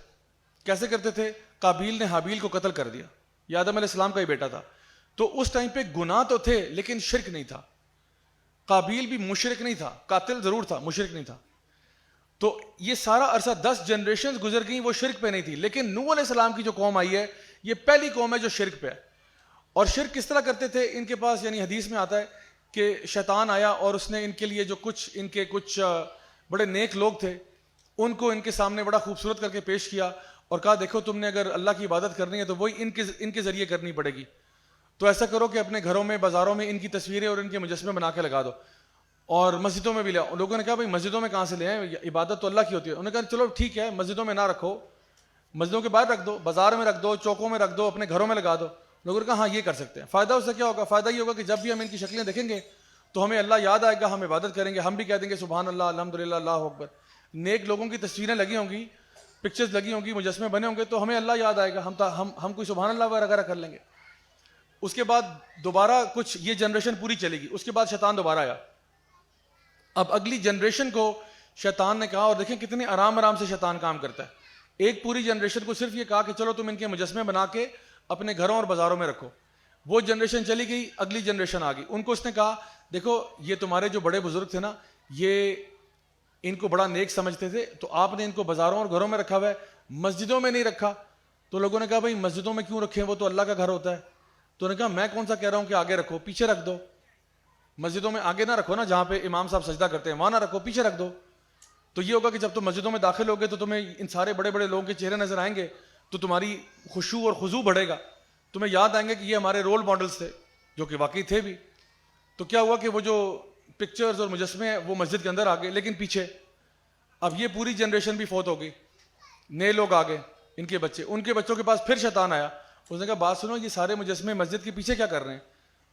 کیسے کرتے تھے؟ قابیل نے حابیل کو قتل کر دیا, یہ آدم علیہ السلام کا ہی بیٹا تھا. تو اس ٹائم پہ گناہ تو تھے لیکن شرک نہیں تھا. قابیل بھی مشرک نہیں تھا, قاتل ضرور تھا, مشرک نہیں تھا. تو یہ سارا عرصہ 10 جنریشنز گزر گئیں, وہ شرک پہ نہیں تھی. لیکن نوح علیہ السلام کی جو قوم آئی ہے یہ پہلی قوم ہے جو شرک پہ ہے. اور شرک کس طرح کرتے تھے؟ ان کے پاس یعنی حدیث میں آتا ہے کہ شیطان آیا اور اس نے ان کے لیے جو کچھ بڑے نیک لوگ تھے ان کو ان کے سامنے بڑا خوبصورت کر کے پیش کیا اور کہا دیکھو تم نے اگر اللہ کی عبادت کرنی ہے تو وہی ان کے ذریعے کرنی پڑے گی. تو ایسا کرو کہ اپنے گھروں میں, بازاروں میں ان کی تصویریں اور ان کے مجسمے بنا کے لگا دو. اور مسجدوں میں بھی لے. لوگوں نے کہا بھائی مسجدوں میں کہاں سے لے آئیں, عبادت تو اللہ کی ہوتی ہے. انہوں نے کہا چلو ٹھیک ہے, مسجدوں میں نہ رکھو, مسجدوں کے باہر رکھ دو, بازار میں رکھ دو, چوکوں میں رکھ دو, اپنے گھروں میں لگا دو. لوگوں نے کہا ہاں یہ کر سکتے ہیں. فائدہ اس سے کیا ہوگا؟ فائدہ یہ ہوگا کہ جب بھی ہم ان کی شکلیں دیکھیں گے تو ہمیں اللہ یاد آئے گا, ہم عبادت کریں گے, ہم بھی کہہ دیں گے سبحان اللہ, الحمدللہ, اللہ اکبر. نیک لوگوں کی تصویریں لگی ہوں گی, پکچرز لگی ہوں گی, مجسمے بنے ہوں گے, تو ہمیں اللہ یاد آئے گا, ہم کوئی سبحان اللہ وغیرہ کر لیں گے. اس کے بعد دوبارہ کچھ یہ جنریشن پوری چلے گی. اس کے بعد شیطان دوبارہ آیا. اب اگلی جنریشن کو شیطان نے کہا, اور دیکھیں کتنے آرام سے شیطان کام کرتا ہے. ایک پوری جنریشن کو صرف یہ کہا کہ چلو تم ان کے مجسمے بنا کے اپنے گھروں اور بازاروں میں رکھو. وہ جنریشن چلی گئی, اگلی جنریشن آ گئی. ان کو اس نے کہا دیکھو یہ تمہارے جو بڑے بزرگ تھے نا, یہ ان کو بڑا نیک سمجھتے تھے, تو آپ نے ان کو بازاروں اور گھروں میں رکھا ہوا ہے, مسجدوں میں نہیں رکھا. تو لوگوں نے کہا بھائی مسجدوں میں کیوں رکھیں, وہ تو اللہ کا گھر ہوتا ہے. تو انہوں نے کہا میں کون سا کہہ رہا ہوں کہ آگے رکھو, پیچھے رکھ دو. مسجدوں میں آگے نہ رکھو نا, جہاں پہ امام صاحب سجدہ کرتے ہیں وہاں نہ رکھو, پیچھے رکھ دو. تو یہ ہوگا کہ جب تم مسجدوں میں داخل ہوگے تو تمہیں ان سارے بڑے بڑے لوگوں کے چہرے نظر آئیں گے, تو تمہاری خشوع اور خضوع بڑھے گا, تمہیں یاد آئیں گے کہ یہ ہمارے رول ماڈلز تھے, جو کہ واقعی تھے بھی. تو کیا ہوا کہ وہ جو پکچرز اور مجسمے ہیں وہ مسجد کے اندر آ گئے, لیکن پیچھے. اب یہ پوری جنریشن بھی فوت ہو گئی, نئے لوگ آ گئے, ان کے بچے. ان کے بچوں کے پاس پھر شیطان آیا. اس نے کہا بات سنو, یہ سارے مجسمے مسجد کے پیچھے کیا کر رہے ہیں,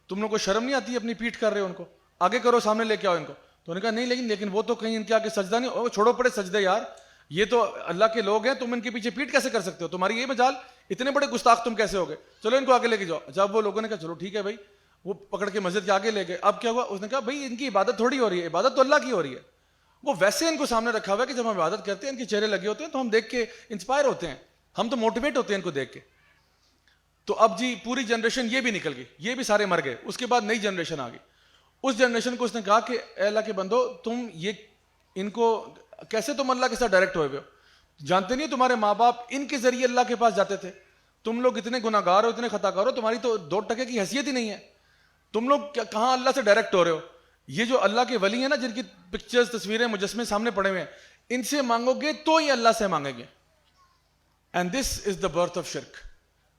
تم لوگوں کو شرم نہیں آتی, اپنی پیٹھ کر رہے ہو, ان کو آگے کرو, سامنے لے کے آؤ ان کو. تو انہوں نے کہا نہیں, لیکن وہ تو کہیں ان کے آگے سجدہ نہیں, چھوڑو پڑے سجدے یار, یہ تو اللہ کے لوگ ہیں, تم ان کے پیچھے پیٹ کیسے کر سکتے ہو, تمہاری یہ مجال, اتنے بڑے گستاخ تم کیسے ہو گئے, چلو ان کو آگے لے کے جاؤ. جب وہ لوگوں نے کہا چلو ٹھیک ہے بھائی, وہ پکڑ کے مسجد کے آگے لے گئے. اب کیا ہوا, اس نے کہا بھائی ان کی عبادت تھوڑی ہو رہی ہے, عبادت تو اللہ کی ہو رہی ہے. وہ ویسے ان کو سامنے رکھا ہوا ہے کہ جب ہم عبادت کرتے ہیں ان کے چہرے لگے ہوتے ہیں تو ہم دیکھ کے انسپائر ہوتے ہیں, ہم تو موٹیویٹ ہوتے ہیں ان کو دیکھ کے. تو اب جی پوری جنریشن یہ بھی نکل گئی, یہ بھی سارے مر گئے. اس کے بعد نئی جنریشن آ گئی. اس جنریشن کو اس نے کہا کہ اے اللہ کے بندو, تم یہ ان کو کیسے تم اللہ کے ساتھ ڈائریکٹ ہوئے ہو, جانتے نہیں تمہارے ماں باپ ان کے ذریعے اللہ کے پاس جاتے تھے, تم لوگ اتنے گناہ گار ہو, اتنے خطا کار ہو, تمہاری تو 2% کی حیثیت ہی نہیں ہے, تم لوگ کہاں اللہ سے ڈائریکٹ ہو رہے ہو. یہ جو اللہ کے ولی ہیں نا, جن کی پکچرز, تصویریں, مجسمے سامنے پڑے ہوئے ہیں, ان سے مانگو گے تو ہی اللہ سے مانگیں گے. And this is the birth of شرک.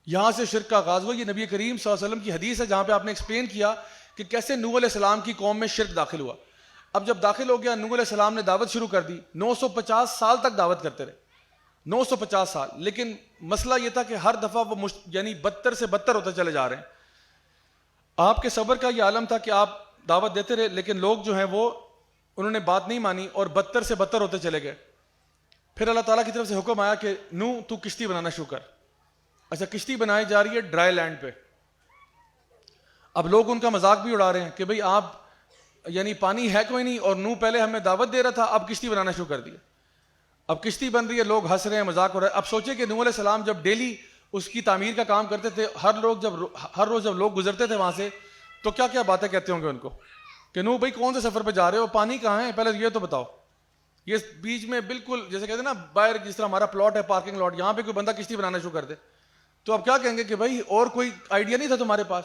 یہاں سے شرک کا آغاز ہوا. یہ نبی کریم صلی اللہ علیہ وسلم کی حدیث ہے جہاں پہ آپ نے ایکسپلین کیا کہ کیسے نوح علیہ السلام کی قوم میں شرک داخل ہوا. اب جب داخل ہو گیا, نوح علیہ السلام نے دعوت شروع کر دی. 950 سال تک دعوت کرتے رہے, 950 سال. لیکن مسئلہ یہ تھا کہ ہر دفعہ وہ یعنی بدتر سے بدتر ہوتے چلے جا رہے ہیں. آپ کے صبر کا یہ عالم تھا کہ آپ دعوت دیتے رہے, لیکن لوگ جو ہیں وہ انہوں نے بات نہیں مانی اور بدتر سے بدتر ہوتے چلے گئے. پھر اللہ تعالیٰ کی طرف سے حکم آیا کہ نوح تو کشتی بنانا شروع کر. اچھا, کشتی بنائی جا رہی ہے ڈرائی لینڈ پہ. اب لوگ ان کا مذاق بھی اڑا رہے ہیں کہ بھئی آپ یعنی پانی ہے کوئی نہیں, اور نوح پہلے ہمیں دعوت دے رہا تھا, اب کشتی بنانا شروع کر دیا. اب کشتی بن رہی ہے, لوگ ہنس رہے ہیں, مذاق ہو رہا ہے. اب سوچے کہ نوح علیہ السلام جب ڈیلی اس کی تعمیر کا کام کرتے تھے, ہر روز جب لوگ گزرتے تھے وہاں سے, تو کیا کیا باتیں کہتے ہوں گے ان کو کہ نوح بھائی کون سے سفر پہ جا رہے ہو, پانی کہاں ہے, پہلے یہ تو بتاؤ. یہ بیچ میں بالکل جیسے کہتے ہیں نا باہر, جس طرح ہمارا پلاٹ ہے, پارکنگ لاٹ, یہاں پہ کوئی بندہ کشتی بنانا شروع کر دے تو اب کیا کہیں گے کہ بھائی اور کوئی آئیڈیا نہیں تھا تمہارے پاس,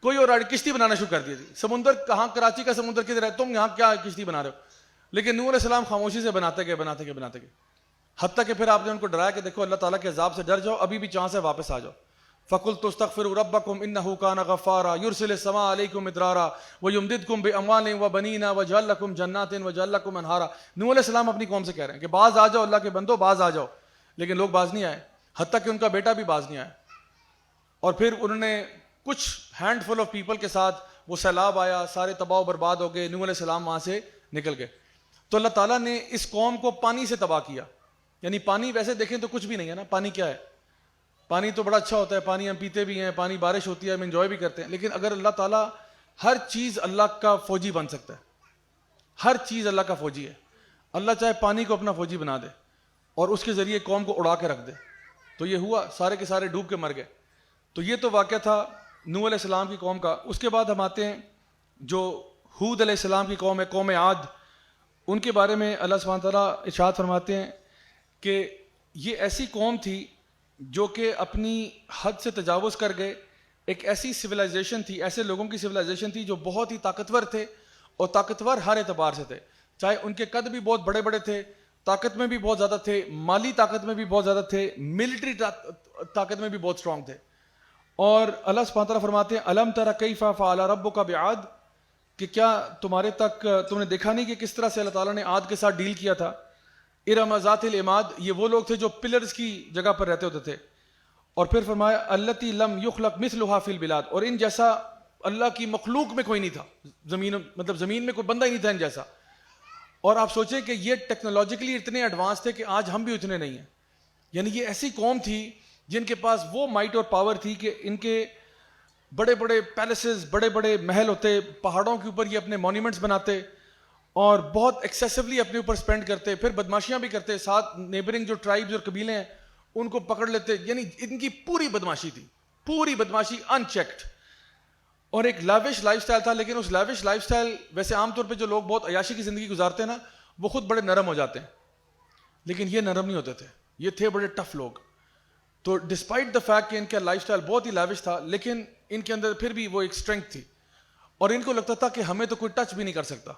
کوئی اور کشتی بنانا شروع کر دی تھی. سمندر کہاں, کراچی کا سمندر کدھر ہے, تم یہاں کیا کشتی بنا رہے ہو. لیکن نوح علیہ السلام خاموشی سے بناتے گئے, حتیٰ کہ پھر آپ نے ان کو ڈرایا کہ دیکھو اللہ تعالیٰ کے عذاب سے ڈر جاؤ, ابھی بھی چانس ہے واپس آ جاؤ. فَقُلْتُ اسْتَغْفِرُوا رَبَّكُمْ إِنَّهُ كَانَ غَفَّارًا يُرْسِلِ السَّمَاءَ عَلَيْكُمْ مِدْرَارًا وَيُمْدِدْكُمْ بِأَمْوَالٍ وَبَنِينَ وَيَجْعَلْ لَكُمْ جَنَّاتٍ وَيَجْعَلْ لَكُمْ أَنْهَارًا. نوح علیہ السلام اپنی قوم سے کہہ رہے ہیں کہ باز آ جاؤ, اللہ کے بندو باز آ جاؤ. لیکن لوگ باز نہیں آئے, حتیٰ کہ ان کا بیٹا بھی باز نہیں آیا. اور پھر انہوں نے کچھ ہینڈ فل آف پیپل کے ساتھ وہ سیلاب آیا, سارے تباہ و برباد ہو گئے, نوح علیہ السلام وہاں سے نکل گئے. تو اللہ تعالیٰ نے اس قوم کو پانی سے تباہ کیا. یعنی پانی ویسے دیکھیں تو کچھ بھی نہیں ہے نا, پانی کیا ہے, پانی تو بڑا اچھا ہوتا ہے, پانی ہم پیتے بھی ہیں, پانی بارش ہوتی ہے ہم انجوائے بھی کرتے ہیں. لیکن اگر اللہ تعالیٰ, ہر چیز اللہ کا فوجی بن سکتا ہے, ہر چیز اللہ کا فوجی ہے. اللہ چاہے پانی کو اپنا فوجی بنا دے اور اس کے ذریعے قوم کو اڑا کے رکھ دے. تو یہ ہوا, سارے کے سارے ڈوب کے مر گئے. تو یہ تو واقعہ تھا نوح علیہ السلام کی قوم کا. اس کے بعد ہم آتے ہیں جو ہود علیہ السلام کی قوم ہے, قوم عاد. ان کے بارے میں اللہ سبحانہ تعالیٰ ارشاد فرماتے ہیں کہ یہ ایسی قوم تھی جو کہ اپنی حد سے تجاوز کر گئے. ایک ایسی سویلائزیشن تھی, ایسے لوگوں کی سویلائزیشن تھی جو بہت ہی طاقتور تھے, اور طاقتور ہر اعتبار سے تھے. چاہے ان کے قد بھی بہت بڑے بڑے تھے, طاقت میں بھی بہت زیادہ تھے, مالی طاقت میں بھی بہت زیادہ تھے, ملٹری طاقت میں بھی بہت اسٹرانگ تھے. اور اللہ سبحانہ تعالیٰ فرماتے ہیں الم تر کیف فعل ربک بعاد, کہ کیا تمہارے تک تم نے دیکھا نہیں کہ کس طرح سے اللہ تعالیٰ نے عاد کے ساتھ ڈیل کیا تھا. ارم ذات العماد, یہ وہ لوگ تھے جو پلرز کی جگہ پر رہتے ہوتے تھے. اور پھر فرمایا التی لم یخلق مثلھا فی البلاد, اور ان جیسا اللہ کی مخلوق میں کوئی نہیں تھا, زمین میں کوئی بندہ ہی نہیں تھا ان جیسا. اور آپ سوچیں کہ یہ ٹیکنالوجیکلی اتنے ایڈوانس تھے کہ آج ہم بھی اتنے نہیں ہیں. یعنی یہ ایسی قوم تھی جن کے پاس وہ مائٹ اور پاور تھی کہ ان کے بڑے بڑے پیلسز, بڑے بڑے محل ہوتے, پہاڑوں کے اوپر یہ اپنے مونیومنٹس بناتے اور بہت ایکسیسولی اپنے اوپر سپینڈ کرتے, پھر بدماشیاں بھی کرتے, ساتھ نیبرنگ جو ٹرائبز اور قبیلے ہیں ان کو پکڑ لیتے. یعنی ان کی پوری بدماشی تھی, پوری بدماشی ان چیکڈ, اور ایک لیوش لائف سٹائل تھا. لیکن اس لیوش لائف سٹائل, ویسے عام طور پہ جو لوگ بہت عیاشی کی زندگی گزارتے ہیں نا, وہ خود بڑے نرم ہو جاتے ہیں, لیکن یہ نرم نہیں ہوتے تھے, یہ تھے بڑے ٹف لوگ. تو ڈسپائٹ دا فیکٹ کہ ان کا لائف سٹائل بہت ہی لیوش تھا, لیکن ان کے اندر پھر بھی وہ ایک اسٹرینتھ تھی, اور ان کو لگتا تھا کہ ہمیں تو کوئی ٹچ بھی نہیں کر سکتا.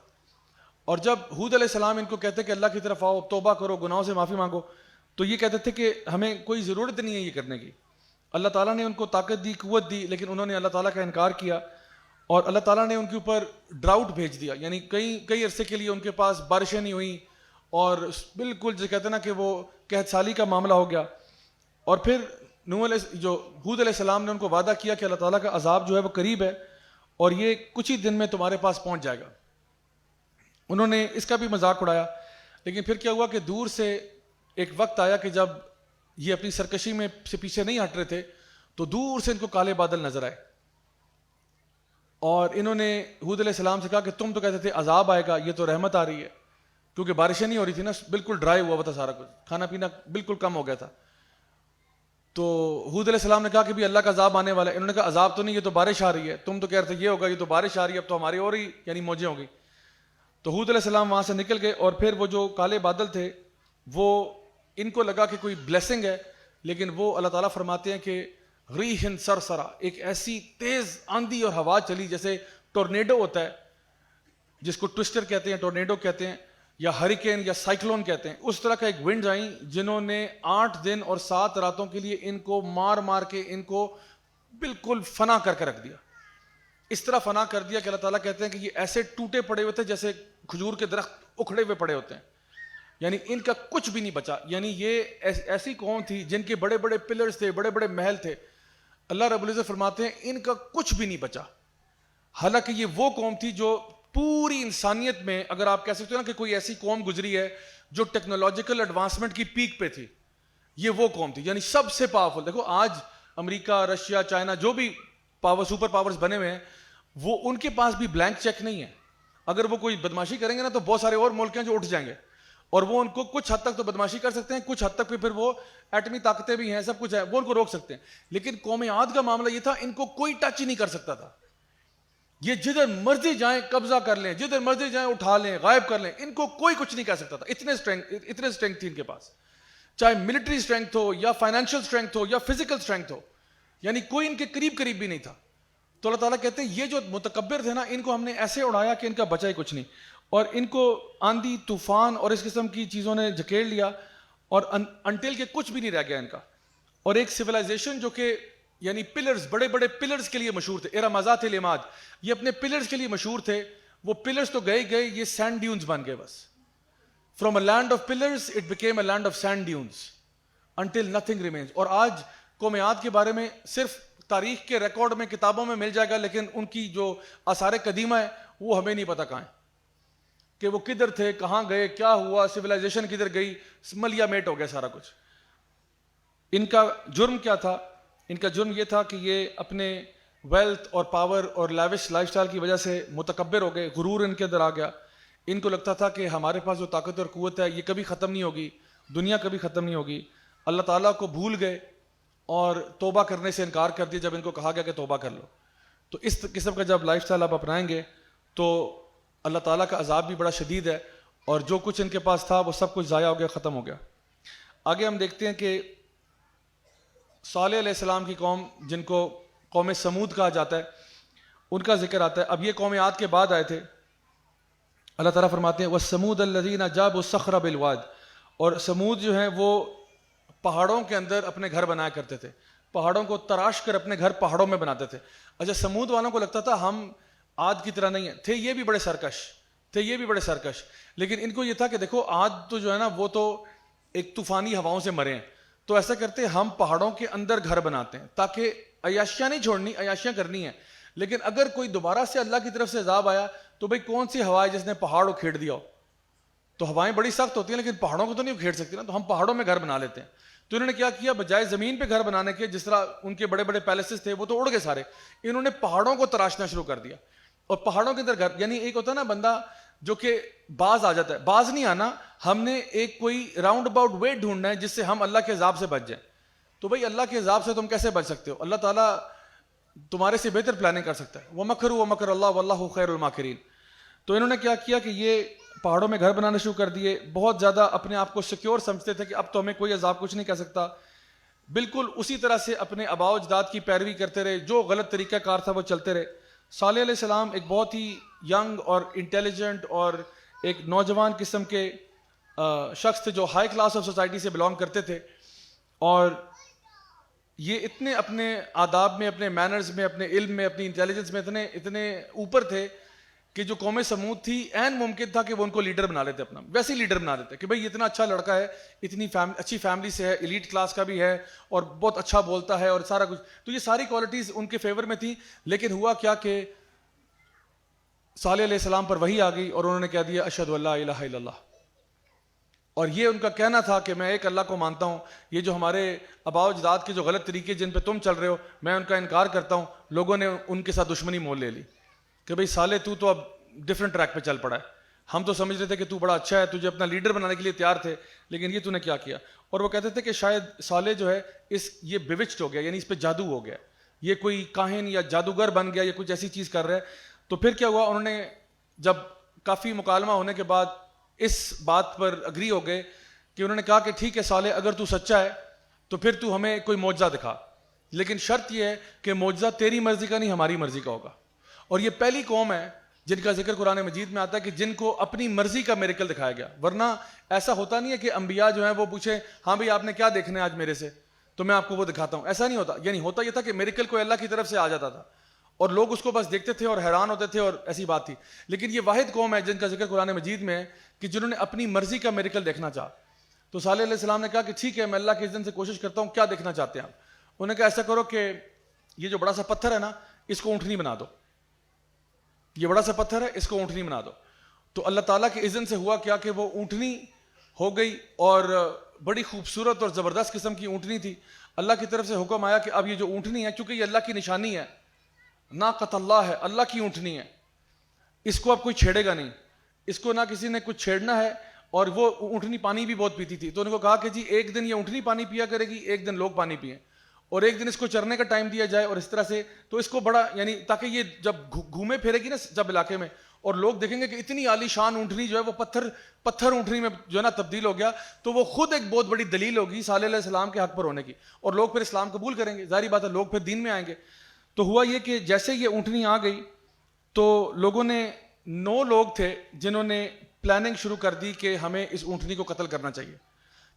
اور جب ہود علیہ السلام ان کو کہتے کہ اللہ کی طرف آؤ, توبہ کرو, گناہوں سے معافی مانگو, تو یہ کہتے تھے کہ ہمیں کوئی ضرورت نہیں ہے یہ کرنے کی. اللہ تعالیٰ نے ان کو طاقت دی, قوت دی, لیکن انہوں نے اللہ تعالیٰ کا انکار کیا, اور اللہ تعالیٰ نے ان کے اوپر ڈراؤٹ بھیج دیا. یعنی کئی عرصے کے لیے ان کے پاس بارشیں نہیں ہوئیں, اور بالکل جو کہتے ہیں نا کہ وہ قحط سالی کا معاملہ ہو گیا. اور پھر ہود علیہ السلام نے ان کو وعدہ کیا کہ اللہ تعالیٰ کا عذاب جو ہے وہ قریب ہے, اور یہ کچھ ہی دن میں تمہارے پاس پہنچ جائے گا. انہوں نے اس کا بھی مذاق اڑایا. لیکن پھر کیا ہوا کہ دور سے ایک وقت آیا کہ جب یہ اپنی سرکشی میں سے پیچھے نہیں ہٹ رہے تھے, تو دور سے ان کو کالے بادل نظر آئے, اور انہوں نے ہود علیہ السلام سے کہا کہ تم تو کہتے تھے عذاب آئے گا, یہ تو رحمت آ رہی ہے, کیونکہ بارشیں نہیں ہو رہی تھی نا, بالکل ڈرائی ہوا تھا سارا کچھ, کھانا پینا بالکل کم ہو گیا تھا. تو ہود علیہ السلام نے کہا کہ بھی اللہ کا عذاب آنے والا ہے. انہوں نے کہا عذاب تو نہیں, یہ تو بارش آ رہی ہے, تم تو کہہ رہے تھے یہ ہوگا, یہ تو بارش آ رہی ہے, اب تو ہماری اور ہی یعنی موجیں ہو گئی. تو ہود علیہ السلام وہاں سے نکل گئے, اور پھر وہ جو کالے بادل تھے وہ ان کو لگا کہ کوئی بلیسنگ ہے, لیکن وہ اللہ تعالیٰ فرماتے ہیں کہ ریح سرسرا, ایک ایسی تیز آندھی اور ہوا چلی جیسے ٹورنیڈو ہوتا ہے, جس کو ٹوسٹر کہتے ہیں, ٹورنیڈو کہتے ہیں, یا ہریکین یا سائیکلون کہتے ہیں. اس طرح کا ایک ونڈ آئی جنہوں نے 8 دن اور 7 راتوں کے لیے ان کو مار مار کے ان کو بالکل فنا کر کے رکھ دیا. اس طرح فنا کر دیا کہ اللہ تعالیٰ کہتے ہیں کہ یہ ایسے ٹوٹے پڑے ہوئے تھے جیسے کھجور کے درخت اکھڑے ہوئے پڑے ہوتے ہیں. یعنی ان کا کچھ بھی نہیں بچا. یعنی یہ ایسی قوم تھی جن کے بڑے بڑے پلرز تھے, بڑے بڑے محل تھے. اللہ رب العزت فرماتے ہیں ان کا کچھ بھی نہیں بچا. حالانکہ یہ وہ قوم تھی جو پوری انسانیت میں, اگر آپ کہہ سکتے ہو نا کہ کوئی ایسی قوم گزری ہے جو ٹیکنالوجیکل ایڈوانسمنٹ کی پیک پہ تھی, یہ وہ قوم تھی. یعنی سب سے پاورفل. دیکھو آج امریکہ, رشیا, چائنا, جو بھی سپر پاورز بنے ہوئے ہیں, وہ ان کے پاس بھی بلینک چیک نہیں ہے. اگر وہ کوئی بدماشی کریں گے نا تو بہت سارے اور ملک ہیں جو اٹھ جائیں گے, اور وہ ان کو کچھ حد تک تو بدماشی کر سکتے ہیں, کچھ حد تک پھر وہ ایٹمی طاقتیں بھی ہیں, سب کچھ ہے, وہ ان کو روک سکتے ہیں. لیکن قوم عاد کا معاملہ یہ تھا, ان کو کوئی ٹچ ہی نہیں کر سکتا تھا. یہ جدھر مرضی جائیں قبضہ کر لیں, جدھر مرضی جائیں اٹھا لیں, غائب کر لیں, ان کو کوئی کچھ نہیں کر سکتا تھا. اتنے اسٹرینتھ تھی ان کے پاس, چاہے ملٹری اسٹرینتھ ہو یا فائنینشیل اسٹرینتھ ہو یا فزیکل اسٹرینتھ ہو, یعنی کوئی ان کے قریب بھی نہیں تھا. تو اللہ تعالیٰ کہتے ہیں یہ جو متکبر تھے نا, ان کو ہم نے ایسے اڑایا کہ ان کا بچا ہی کچھ نہیں, اور ان کو آندھی, طوفان اور اس قسم کی چیزوں نے جکیڑ لیا, اور انٹل کے کچھ بھی نہیں رہ گیا ان کا. اور ایک سویلائزیشن جو کہ یعنی پلرز, بڑے بڑے پلرز کے لیے مشہور تھے, ارم ذات العماد, یہ اپنے پلرز کے لیے مشہور تھے. وہ پلرز تو گئے, یہ سینڈ ڈیونز بن گئے بس. From a land of pillars it became a land of sand dunes until nothing remains. اور آج قوم عاد کے بارے میں صرف تاریخ کے ریکارڈ میں, کتابوں میں مل جائے گا, لیکن ان کی جو آثار قدیمہ ہے وہ ہمیں نہیں پتا کہاں ہے, کہ وہ کدھر تھے, کہاں گئے, کیا ہوا, سویلائزیشن کدھر گئی, ملیا میٹ ہو گیا سارا کچھ. ان کا جرم کیا تھا؟ ان کا جرم یہ تھا کہ یہ اپنے ویلتھ اور پاور اور لیوش لائف سٹائل کی وجہ سے متکبر ہو گئے, غرور ان کے اندر آ گیا. ان کو لگتا تھا کہ ہمارے پاس جو طاقت اور قوت ہے یہ کبھی ختم نہیں ہوگی, دنیا کبھی ختم نہیں ہوگی. اللہ تعالیٰ کو بھول گئے اور توبہ کرنے سے انکار کر دیا جب ان کو کہا گیا کہ توبہ کر لو. تو اس قسم کا جب لائف سٹائل آپ اپنائیں گے تو اللہ تعالیٰ کا عذاب بھی بڑا شدید ہے, اور جو کچھ ان کے پاس تھا وہ سب کچھ ضائع ہو گیا, ختم ہو گیا. آگے ہم دیکھتے ہیں کہ صالح علیہ السلام کی قوم, جن کو قوم سمود کہا جاتا ہے, ان کا ذکر آتا ہے. اب یہ قوم عاد کے بعد آئے تھے. اللہ تعالیٰ فرماتے ہیں وَالثَّمُودَ الَّذِينَ جَابُوا الصَّخْرَ بِالْوَادِ, اور سمود جو ہیں وہ پہاڑوں کے اندر اپنے گھر بنایا کرتے تھے, پہاڑوں کو تراش کر اپنے گھر پہاڑوں میں بناتے تھے. اچھا, سمود والوں کو لگتا تھا ہم عاد کی طرح نہیں ہے. تھے یہ بھی بڑے سرکش, لیکن ان کو یہ تھا کہ دیکھو عاد تو جو ہے نا وہ تو ایک طوفانی ہواؤں سے مرے ہیں, تو ایسا کرتے ہم پہاڑوں کے اندر گھر بناتے ہیں تاکہ عیاشیاں نہیں چھوڑنی, عیاشیاں کرنی ہیں, لیکن اگر کوئی دوبارہ سے اللہ کی طرف سے عذاب آیا تو بھئی کون سی ہوا ہے جس نے پہاڑ اکھیڑ دیا ہو؟ تو ہوائیں بڑی سخت ہوتی ہیں لیکن پہاڑوں کو تو نہیں اکھیڑ سکتی نا, تو ہم پہاڑوں میں گھر بنا لیتے ہیں. تو انہوں نے کیا کیا, بجائے زمین پہ گھر بنانے کے جس طرح ان کے بڑے بڑے پیلسز تھے وہ تو اڑ گئے سارے, انہوں نے پہاڑوں کو تراشنا شروع کر دیا. اور پہاڑوں کے اندر گھر, یعنی ایک ہوتا ہے نا بندہ جو کہ باز آ جاتا ہے, باز نہیں آنا, ہم نے ایک کوئی راؤنڈ اباؤٹ وے ڈھونڈنا ہے جس سے ہم اللہ کے عذاب سے بچ جائیں. تو بھئی اللہ کے عذاب سے تم کیسے بچ سکتے ہو؟ اللہ تعالیٰ تمہارے سے بہتر پلاننگ کر سکتا ہے. وَمَكَرُوا وَمَكَرَ اللَّهُ وَاللَّهُ خَيْرُ الْمَاكِرِينَ. تو انہوں نے کیا کیا کہ یہ پہاڑوں میں گھر بنانا شروع کر دیے, بہت زیادہ اپنے آپ کو سیکیور سمجھتے تھے کہ اب تو ہمیں کوئی عذاب کچھ نہیں کر سکتا. بالکل اسی طرح سے اپنے آباء و اجداد کی پیروی کرتے رہے, جو غلط طریقہ کار تھا وہ چلتے رہے. صالح علیہ السلام ایک بہت ہی ینگ اور انٹیلیجنٹ اور ایک نوجوان قسم کے شخص تھے جو ہائی کلاس آف سوسائٹی سے بلانگ کرتے تھے, اور یہ اتنے اپنے آداب میں, اپنے مینرز میں, اپنے علم میں, اپنی انٹیلیجنس میں اتنے اوپر تھے کہ جو قوم سمود تھی عین ممکن تھا کہ وہ ان کو لیڈر بنا لیتے, اپنا ویسے ہی لیڈر بنا دیتے کہ بھئی اتنا اچھا لڑکا ہے, اتنی اچھی فیملی سے ہے, ایلیٹ کلاس کا بھی ہے اور بہت اچھا بولتا ہے اور سارا کچھ. تو یہ ساری کوالٹیز ان کے فیور میں تھیں. لیکن ہوا کیا کہ صالح علیہ السلام پر وحی آ گئی اور انہوں نے کہہ دیا اشہد ان لا الہ الا اللہ. اور یہ ان کا کہنا تھا کہ میں ایک اللہ کو مانتا ہوں, یہ جو ہمارے آباء و اجداد کے جو غلط طریقے جن پہ تم چل رہے ہو میں ان کا انکار کرتا ہوں. لوگوں نے ان کے ساتھ دشمنی مول لے لی کہ بھئی صالح تو اب ڈفرنٹ ٹریک پہ چل پڑا ہے, ہم تو سمجھ رہے تھے کہ تو بڑا اچھا ہے, تجھے اپنا لیڈر بنانے کے لیے تیار تھے, لیکن یہ تو نے کیا کیا. اور وہ کہتے تھے کہ شاید صالح جو ہے یہ بیوچڈ ہو گیا, یعنی اس پہ جادو ہو گیا, یہ کوئی کاہن یا جادوگر بن گیا, یہ کچھ ایسی چیز کر رہا ہے. تو پھر کیا ہوا, انہوں نے جب کافی مکالمہ ہونے کے بعد اس بات پر اگری ہو گئے کہ انہوں نے کہا کہ ٹھیک ہے صالح, اگر تو سچا ہے تو پھر تو ہمیں کوئی معجزہ دکھا, لیکن شرط یہ ہے کہ معجزہ تیری مرضی کا نہیں ہماری مرضی کا ہوگا. اور یہ پہلی قوم ہے جن کا ذکر قرآن مجید میں آتا ہے کہ جن کو اپنی مرضی کا میریکل دکھایا گیا. ورنہ ایسا ہوتا نہیں ہے کہ انبیاء جو ہیں وہ پوچھیں ہاں بھئی آپ نے کیا دیکھنا ہے آج میرے سے تو میں آپ کو وہ دکھاتا ہوں, ایسا نہیں ہوتا. یعنی ہوتا یہ تھا کہ میریکل کوئی اللہ کی طرف سے آ جاتا تھا اور لوگ اس کو بس دیکھتے تھے اور حیران ہوتے تھے, اور ایسی بات تھی. لیکن یہ واحد قوم ہے جن کا ذکر قرآن مجید میں ہے کہ جنہوں نے اپنی مرضی کا میریکل دیکھنا چاہا. تو صالح علیہ السلام نے کہا کہ ٹھیک ہے میں اللہ کے اذن سے کوشش کرتا ہوں, کیا دیکھنا چاہتے ہیں آپ؟ انہوں نے کہا ایسا کرو کہ یہ جو بڑا سا پتھر ہے نا اس کو اونٹنی بنا دو, یہ بڑا سا پتھر ہے اس کو اونٹنی بنا دو. تو اللہ تعالیٰ کے اذن سے ہوا کیا کہ وہ اونٹنی ہو گئی, اور بڑی خوبصورت اور زبردست قسم کی اونٹنی تھی. اللہ کی طرف سے حکم آیا کہ اب یہ جو اونٹنی ہے, چونکہ یہ اللہ کی نشانی ہے, ناقۃ اللہ ہے, اللہ کی اونٹنی ہے, اس کو اب کوئی چھیڑے گا نہیں, اس کو نہ کسی نے کچھ چھیڑنا ہے. اور وہ اونٹنی پانی بھی بہت پیتی تھی, تو ان کو کہا کہ جی ایک دن یہ اونٹنی پانی پیا کرے گی, ایک دن لوگ پانی پئیں, اور ایک دن اس کو چرنے کا ٹائم دیا جائے, اور اس طرح سے. تو اس کو بڑا یعنی تاکہ یہ جب گھومے پھرے گی نا جب علاقے میں, اور لوگ دیکھیں گے کہ اتنی عالی شان اونٹنی جو ہے وہ پتھر اونٹنی میں جو ہے نا تبدیل ہو گیا, تو وہ خود ایک بہت بڑی دلیل ہوگی صالح علیہ السلام کے حق پر ہونے کی, اور لوگ پھر اسلام قبول کریں گے. ظاہری بات ہے لوگ پھر دین میں آئیں گے. تو ہوا یہ کہ جیسے یہ اونٹنی آ گئی تو لوگوں نے 9 لوگ تھے جنہوں نے پلاننگ شروع کر دی کہ ہمیں اس اونٹنی کو قتل کرنا چاہیے,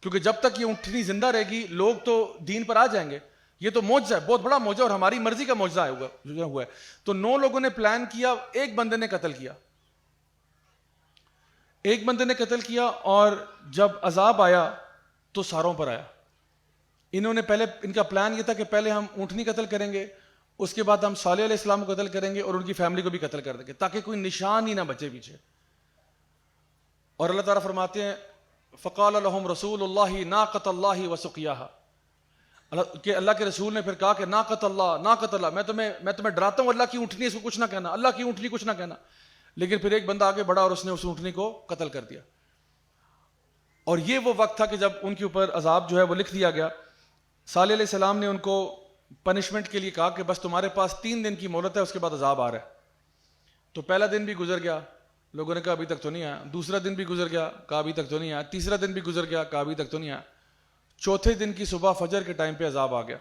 کیونکہ جب تک یہ اونٹنی زندہ رہے گی لوگ تو دین پر آ جائیں گے. یہ تو معجزہ ہے, بہت بڑا معجزہ, اور ہماری مرضی کا معجزہ ہوا ہے. تو 9 لوگوں نے پلان کیا, ایک بندے نے قتل کیا, ایک بندے نے قتل کیا, اور جب عذاب آیا تو ساروں پر آیا. انہوں نے پہلے, ان کا پلان یہ تھا کہ پہلے ہم اونٹنی قتل کریں گے, اس کے بعد ہم صالح علیہ السلام کو قتل کریں گے اور ان کی فیملی کو بھی قتل کر دیں گے تاکہ کوئی نشان ہی نہ بچے پیچھے. اور اللہ تعالیٰ فرماتے ہیں فقال لهم رسول اللہ ناقۃ اللہ وسقیاها, کہ اللہ کے رسول نے پھر کہا کہ ناقۃ اللہ, میں تمہیں ڈراتا ہوں, اللہ کی اونٹنی اس کو کچھ نہ کہنا, اللہ کی اونٹنی کچھ نہ کہنا. لیکن پھر ایک بندہ آگے بڑھا اور اس نے اس اونٹنی کو قتل کر دیا. اور یہ وہ وقت تھا کہ جب ان کے اوپر عذاب جو ہے وہ لکھ دیا گیا. صالح علیہ السلام نے ان کو پنشمنٹ کے لیے کہا کہ بس تمہارے پاس 3 دن کی مہلت ہے, اس کے بعد عذاب آ رہا ہے. تو پہلا دن بھی گزر گیا, لوگوں نے کہا ابھی تک تو نہیں آیا. دوسرا دن بھی گزر گیا, کہا ابھی تک تو نہیں آیا. تیسرا دن بھی گزر گیا, کہا ابھی تک تو نہیں آیا. چوتھے دن کی صبح فجر کے ٹائم پہ عذاب آ گیا.